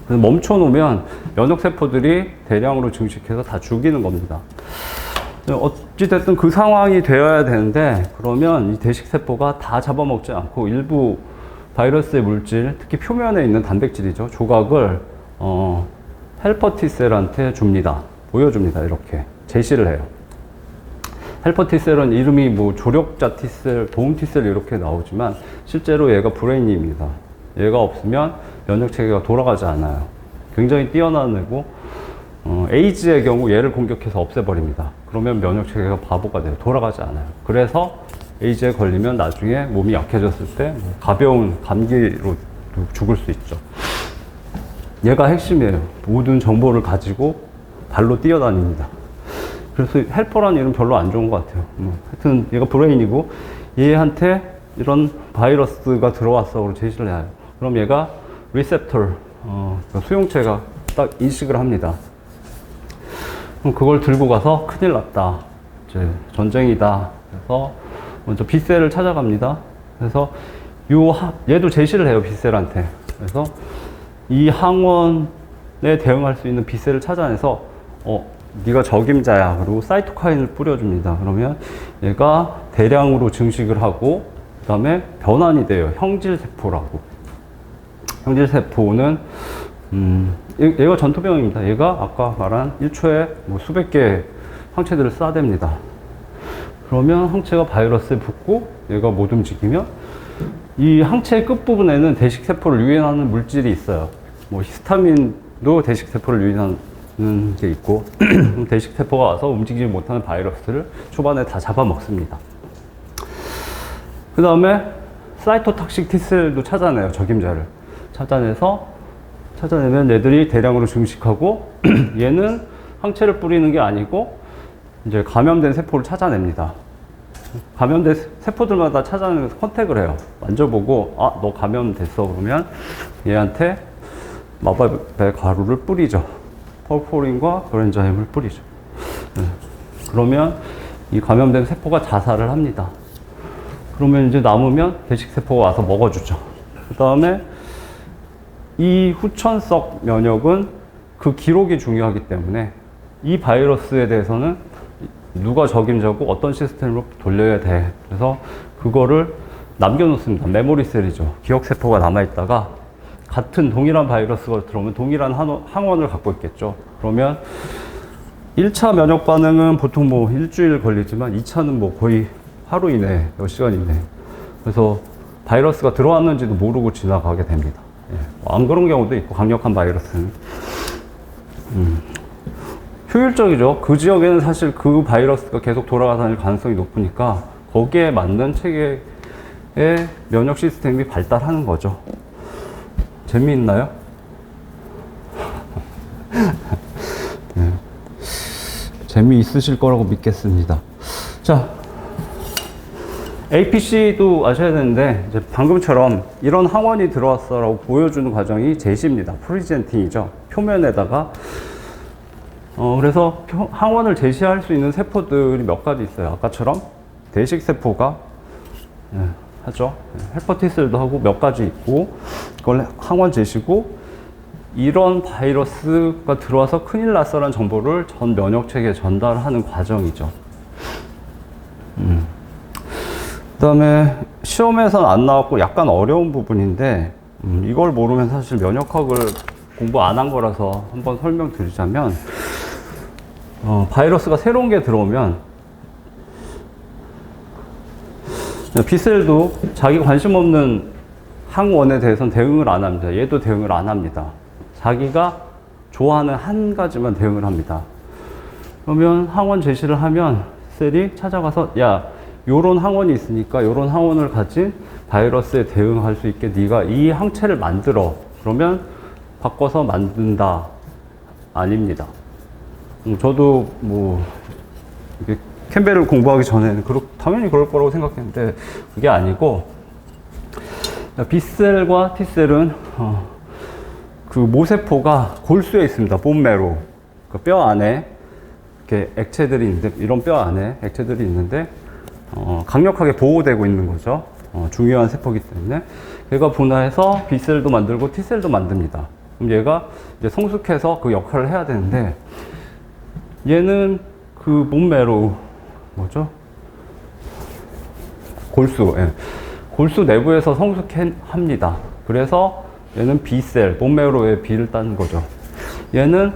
[SPEAKER 1] 그래서 멈춰놓으면 면역세포들이 대량으로 증식해서 다 죽이는 겁니다. 어찌됐든 그 상황이 되어야 되는데, 그러면 이 대식세포가 다 잡아먹지 않고 일부 바이러스의 물질, 특히 표면에 있는 단백질이죠. 조각을 헬퍼 T셀한테 줍니다. 보여줍니다. 이렇게 제시를 해요. 헬퍼 T셀은 이름이 뭐 조력자 T셀, 도움 T셀 이렇게 나오지만 실제로 얘가 브레인입니다. 얘가 없으면 면역체계가 돌아가지 않아요. 굉장히 뛰어난 애고, 에이즈의 경우 얘를 공격해서 없애버립니다. 그러면 면역체계가 바보가 돼요. 돌아가지 않아요. 그래서 에이즈에 걸리면 나중에 몸이 약해졌을 때 가벼운 감기로 죽을 수 있죠. 얘가 핵심이에요. 모든 정보를 가지고 발로 뛰어다닙니다. 그래서 헬퍼라는 이름 별로 안 좋은 것 같아요. 하여튼 얘가 브레인이고, 얘한테 이런 바이러스가 들어왔어 그리고 제시를 해요. 그럼 얘가 리셉터, 수용체가 딱 인식을 합니다. 그럼 그걸 들고 가서 큰일 났다, 이제 전쟁이다. 그래서 먼저 B셀을 찾아갑니다. 그래서 얘도 제시를 해요, B셀한테. 그래서 이 항원에 대응할 수 있는 B셀을 찾아내서 네가 적임자야. 그리고 사이토카인을 뿌려줍니다. 그러면 얘가 대량으로 증식을 하고, 그 다음에 변환이 돼요. 형질세포라고. 형질세포는 얘가 전투병입니다. 얘가 아까 말한 1초에 뭐 수백 개의 항체들을 쏴댑니다. 그러면 항체가 바이러스에 붙고 얘가 못 움직이면 이 항체의 끝부분에는 대식세포를 유인하는 물질이 있어요. 뭐 히스타민도 대식세포를 유인하는 게 있고 대식세포가 와서 움직이지 못하는 바이러스를 초반에 다 잡아먹습니다. 그 다음에 사이토탁식 T셀도 찾아내요. 적임자를 찾아내면 얘들이 대량으로 증식하고 얘는 항체를 뿌리는 게 아니고 이제 감염된 세포를 찾아냅니다. 감염된 세포들마다 찾아내면서 컨택을 해요. 만져보고 너 감염됐어. 그러면 얘한테 마법의 가루를 뿌리죠. 펄포린과 브렌자임을 뿌리죠. 그러면 이 감염된 세포가 자살을 합니다. 그러면 이제 남으면 대식세포가 와서 먹어주죠. 그 다음에 이 후천석 면역은 그 기록이 중요하기 때문에 이 바이러스에 대해서는 누가 적임자고 어떤 시스템으로 돌려야 돼. 그래서 그거를 남겨놓습니다. 메모리셀이죠. 기억세포가 남아있다가 같은 동일한 바이러스가 들어오면 동일한 항원을 갖고 있겠죠. 그러면 1차 면역 반응은 보통 뭐 일주일 걸리지만 2차는 뭐 거의 하루 이내, 몇 시간 이내. 그래서 바이러스가 들어왔는지도 모르고 지나가게 됩니다. 안 그런 경우도 있고, 강력한 바이러스는. 효율적이죠. 그 지역에는 사실 그 바이러스가 계속 돌아다닐 가능성이 높으니까 거기에 맞는 체계의 면역 시스템이 발달하는 거죠. 재미있나요? 네. 재미있으실 거라고 믿겠습니다. 자, APC도 아셔야 되는데, 이제 방금처럼 이런 항원이 들어왔어라고 보여주는 과정이 제시입니다. 프리젠팅이죠. 표면에다가. 그래서 항원을 제시할 수 있는 세포들이 몇 가지 있어요. 아까처럼 대식 세포가 하죠. 헬퍼 T셀도 하고 몇 가지 있고, 그걸 항원 제시고, 이런 바이러스가 들어와서 큰일 났어라는 정보를 전 면역체계에 전달하는 과정이죠. 그 다음에 시험에서는 안 나왔고 약간 어려운 부분인데, 이걸 모르면 사실 면역학을 공부 안 한 거라서 한번 설명드리자면, 바이러스가 새로운 게 들어오면 B셀도 자기 관심 없는 항원에 대해서는 대응을 안 합니다. 얘도 대응을 안 합니다. 자기가 좋아하는 한 가지만 대응을 합니다. 그러면 항원 제시를 하면 셀이 찾아가서 야, 요런 항원이 있으니까 요런 항원을 가진 바이러스에 대응할 수 있게 네가 이 항체를 만들어. 그러면 바꿔서 만든다. 아닙니다. 저도 뭐 이게 캠벨을 공부하기 전에는 당연히 그럴 거라고 생각했는데 그게 아니고, B셀과 T셀은 그 모세포가 골수에 있습니다. 본메로. 그 뼈 안에 이렇게 액체들이 있는데, 이런 뼈 안에 액체들이 있는데 강력하게 보호되고 있는 거죠. 중요한 세포이기 때문에. 얘가 분화해서 B셀도 만들고 T셀도 만듭니다. 그럼 얘가 이제 성숙해서 그 역할을 해야 되는데, 얘는 그 본메로 뭐죠? 골수. 예. 골수 내부에서 성숙합니다. 그래서 얘는 B셀, 본메로의 B를 따는 거죠. 얘는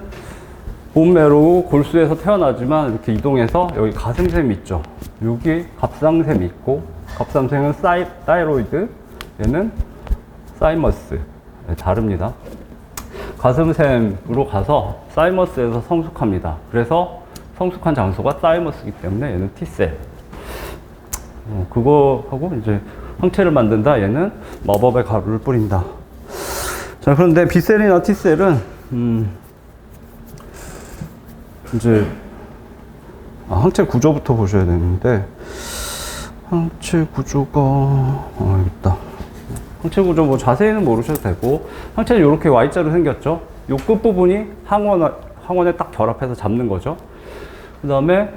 [SPEAKER 1] 본메로 골수에서 태어나지만 이렇게 이동해서 여기 가슴샘이 있죠. 여기 갑상샘이 있고, 갑상샘은 타이로이드, 얘는 사이머스. 네, 다릅니다. 가슴샘으로 가서 사이머스에서 성숙합니다. 그래서 성숙한 장소가 사이머스이기 때문에 얘는 T셀. 그거하고 이제 항체를 만든다. 얘는 마법의 가루를 뿌린다. 자, 그런데 B셀이나 T셀은 이제 항체 구조부터 보셔야 되는데, 항체 구조가 여기 있다. 항체 구조 뭐 자세히는 모르셔도 되고, 항체는 이렇게 Y자로 생겼죠. 요 끝부분이 항원에 딱 결합해서 잡는 거죠. 그 다음에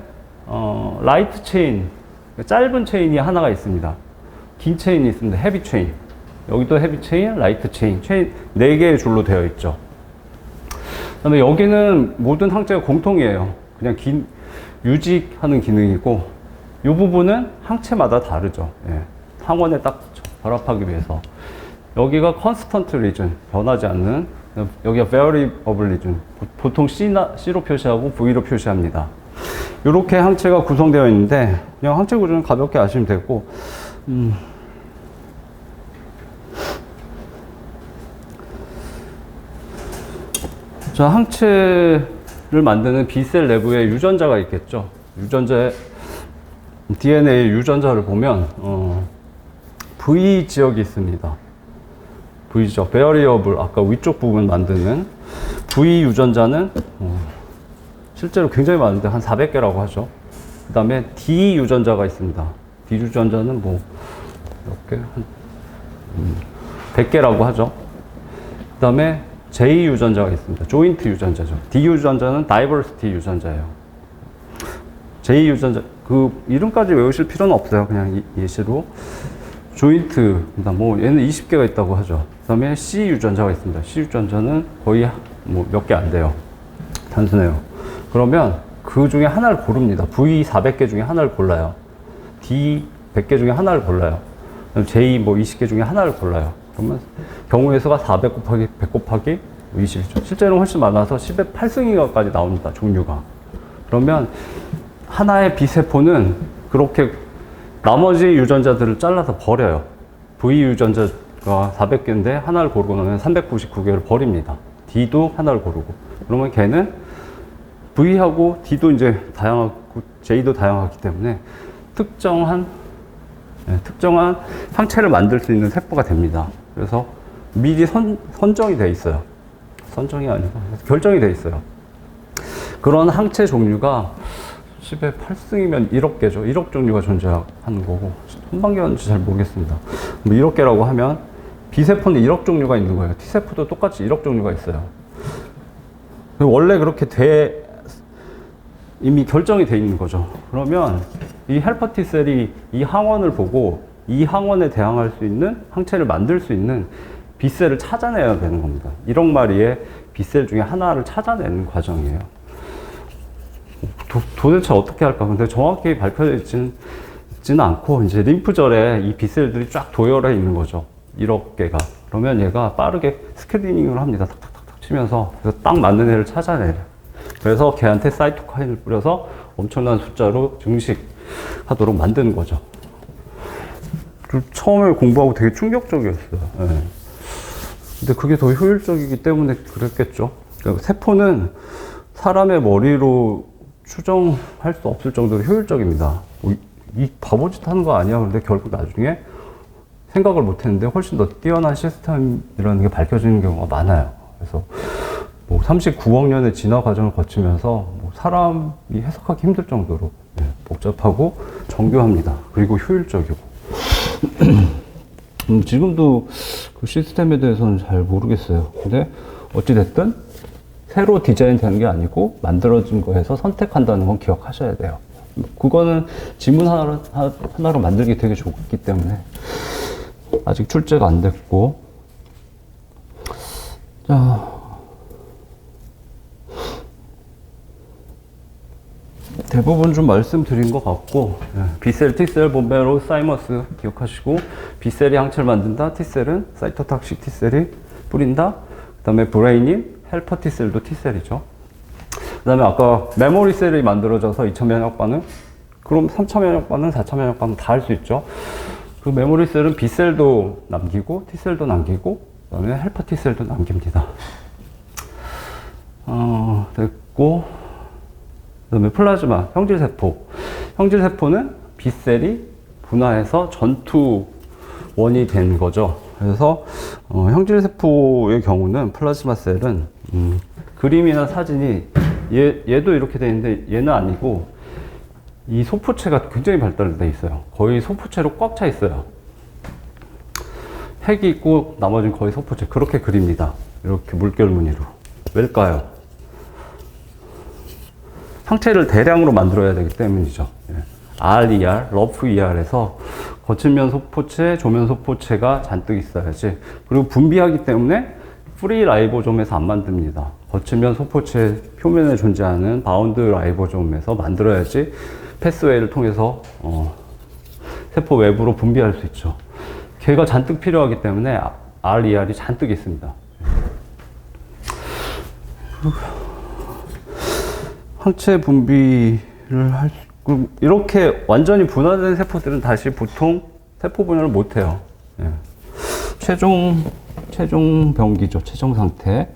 [SPEAKER 1] 라이트 체인, 짧은 체인이 하나가 있습니다. 긴 체인이 있습니다. 헤비 체인. 여기도 헤비 체인, 라이트 체인, 4개의 줄로 되어 있죠. 그 다음에 여기는 모든 항체가 공통이에요. 그냥 유직하는 기능이고, 이 부분은 항체마다 다르죠. 예. 항원에 딱 결합하기 위해서. 여기가 constant region, 변하지 않는, 여기가 variable region, 보통 C로 표시하고 V로 표시합니다. 이렇게 항체가 구성되어 있는데, 그냥 항체 구조는 가볍게 아시면 되고, 자, 항체를 만드는 B셀 내부에 유전자가 있겠죠. DNA 유전자를 보면 V 지역이 있습니다. V 지역, variable, 아까 위쪽 부분 만드는 V 유전자는 실제로 굉장히 많은데 한 400개라고 하죠. 그 다음에 D 유전자가 있습니다. D 유전자는 뭐 몇 개? 한 100개라고 하죠. 그 다음에 J 유전자가 있습니다. 조인트 유전자죠. D 유전자는 다이버시티 유전자예요. J 유전자, 그 이름까지 외우실 필요는 없어요. 그냥 예시로. 조인트, 뭐 얘는 20개가 있다고 하죠. 그 다음에 C 유전자가 있습니다. C 유전자는 거의 뭐 몇 개 안 돼요. 단순해요. 그러면 그 중에 하나를 고릅니다. V 400개 중에 하나를 골라요. D 100개 중에 하나를 골라요. 그럼 J 뭐 20개 중에 하나를 골라요. 그러면 경우의 수가 400 곱하기 100 곱하기 20이죠. 실제로는 훨씬 많아서 10의 8승인가까지 나옵니다. 종류가. 그러면 하나의 B세포는 그렇게 나머지 유전자들을 잘라서 버려요. V 유전자가 400개인데 하나를 고르고 나면 399개를 버립니다. D도 하나를 고르고. 그러면 걔는 V하고 D도 이제 다양하고 J도 다양하기 때문에 특정한 항체를 만들 수 있는 세포가 됩니다. 그래서 미리 선정이 돼 있어요. 선정이 아니고 결정이 돼 있어요. 그런 항체 종류가 10의 8승이면 1억 개죠. 1억 종류가 존재하는 거고, 선방견인지 잘 모르겠습니다. 뭐 1억 개라고 하면 B세포는 1억 종류가 있는 거예요. T세포도 똑같이 1억 종류가 있어요. 원래 그렇게 이미 결정이 돼 있는 거죠. 그러면 이 헬퍼 T셀이 이 항원을 보고 이 항원에 대항할 수 있는 항체를 만들 수 있는 B셀을 찾아내야 되는 겁니다. 1억 마리의 B셀 중에 하나를 찾아내는 과정이에요. 도대체 어떻게 할까? 근데 정확히 밝혀지지는 않고, 이제 림프절에 이 B셀들이 쫙 도열해 있는 거죠. 1억 개가. 그러면 얘가 빠르게 스캐닝을 합니다. 탁탁탁탁 치면서. 그래서 딱 맞는 애를 찾아내요. 그래서 걔한테 사이토카인을 뿌려서 엄청난 숫자로 증식하도록 만드는 거죠. 처음에 공부하고 되게 충격적이었어요. 네. 근데 그게 더 효율적이기 때문에 그랬겠죠. 그러니까 세포는 사람의 머리로 추정할 수 없을 정도로 효율적입니다. 이 바보짓 하는 거 아니야. 근데 결국 나중에 생각을 못 했는데 훨씬 더 뛰어난 시스템이라는 게 밝혀지는 경우가 많아요. 그래서 뭐 39억 년의 진화 과정을 거치면서 뭐 사람이 해석하기 힘들 정도로 복잡하고 정교합니다. 그리고 효율적이고. 지금도 그 시스템에 대해서는 잘 모르겠어요. 근데 어찌됐든 새로 디자인 되는 게 아니고 만들어진 거에서 선택한다는 건 기억하셔야 돼요. 그거는 지문 하나로 만들기 되게 좋기 때문에 아직 출제가 안 됐고. 자, 대부분 좀 말씀드린 것 같고, B셀, T셀, 본베로, 사이머스 기억하시고, B셀이 항체를 만든다, T셀은 사이토탁식 T셀이 뿌린다, 그 다음에 브레이닌, 헬퍼 T셀도 T셀이죠. 그 다음에 아까 메모리 셀이 만들어져서 2차 면역 반응, 그럼 3차 면역 반응, 4차 면역 반응 다 할 수 있죠. 그 메모리 셀은 B셀도 남기고, T셀도 남기고, 그 다음에 헬퍼 T셀도 남깁니다. 됐고, 그 다음에 플라즈마, 형질세포. 형질세포는 B셀이 분화해서 전투원이 된 거죠. 그래서 형질세포의 경우는 플라즈마 셀은 그림이나 사진이 얘도 이렇게 돼 있는데 얘는 아니고 이 소포체가 굉장히 발달돼 있어요. 거의 소포체로 꽉 차 있어요. 핵이 있고 나머지는 거의 소포체. 그렇게 그립니다. 이렇게 물결 무늬로. 왜일까요? 항체를 대량으로 만들어야 되기 때문이죠. RER, 러프 ER에서 거친면 소포체, 조면 소포체가 잔뜩 있어야지. 그리고 분비하기 때문에 프리 라이보좀에서 안 만듭니다. 거친면 소포체 표면에 존재하는 바운드 라이보좀에서 만들어야지 패스웨이를 통해서 세포 외부로 분비할 수 있죠. 걔가 잔뜩 필요하기 때문에 RER이 잔뜩 있습니다. 항체 분비를 이렇게 완전히 분화된 세포들은 다시 보통 세포 분열을 못 해요. 최종 병기죠. 최종 상태.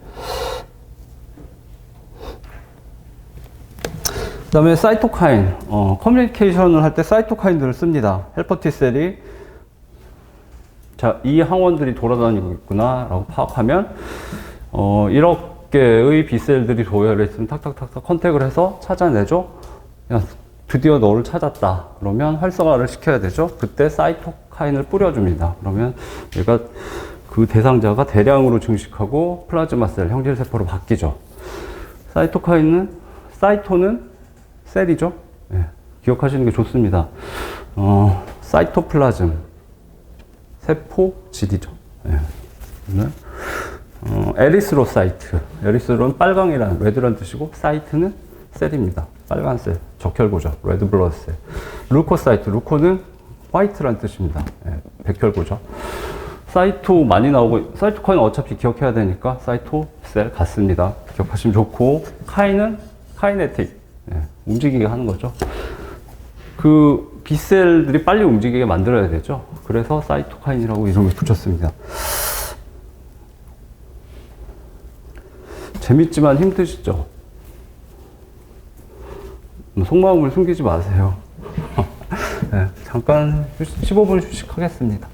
[SPEAKER 1] 그 다음에 사이토카인. 커뮤니케이션을 할 때 사이토카인들을 씁니다. 헬퍼 T셀이 자, 이 항원들이 돌아다니고 있구나 라고 파악하면 이렇게 개의 B셀들이 도열해 있으면 탁탁탁탁 컨택을 해서 찾아내죠. 야, 드디어 너를 찾았다. 그러면 활성화를 시켜야 되죠. 그때 사이토카인을 뿌려줍니다. 그러면 얘가 그 대상자가 대량으로 증식하고 플라즈마 셀, 형질세포로 바뀌죠. 사이토는 셀이죠. 기억하시는 게 좋습니다. 사이토플라즘, 세포질이죠. 에리스로사이트. 에리스로는 빨강이라는 레드라는 뜻이고, 사이트는 셀입니다. 빨간 셀, 적혈구죠. 레드 블러드 셀. 루코사이트. 루코는 화이트라는 뜻입니다. 백혈구죠. 사이토 많이 나오고, 사이토카인 어차피 기억해야 되니까 사이토 셀 같습니다. 기억하시면 좋고, 카인은 카이네틱. 움직이게 하는 거죠. 그 B셀들이 빨리 움직이게 만들어야 되죠. 그래서 사이토카인이라고 이름을 붙였습니다. 재밌지만 힘드시죠? 속마음을 숨기지 마세요. 잠깐 15분 휴식하겠습니다.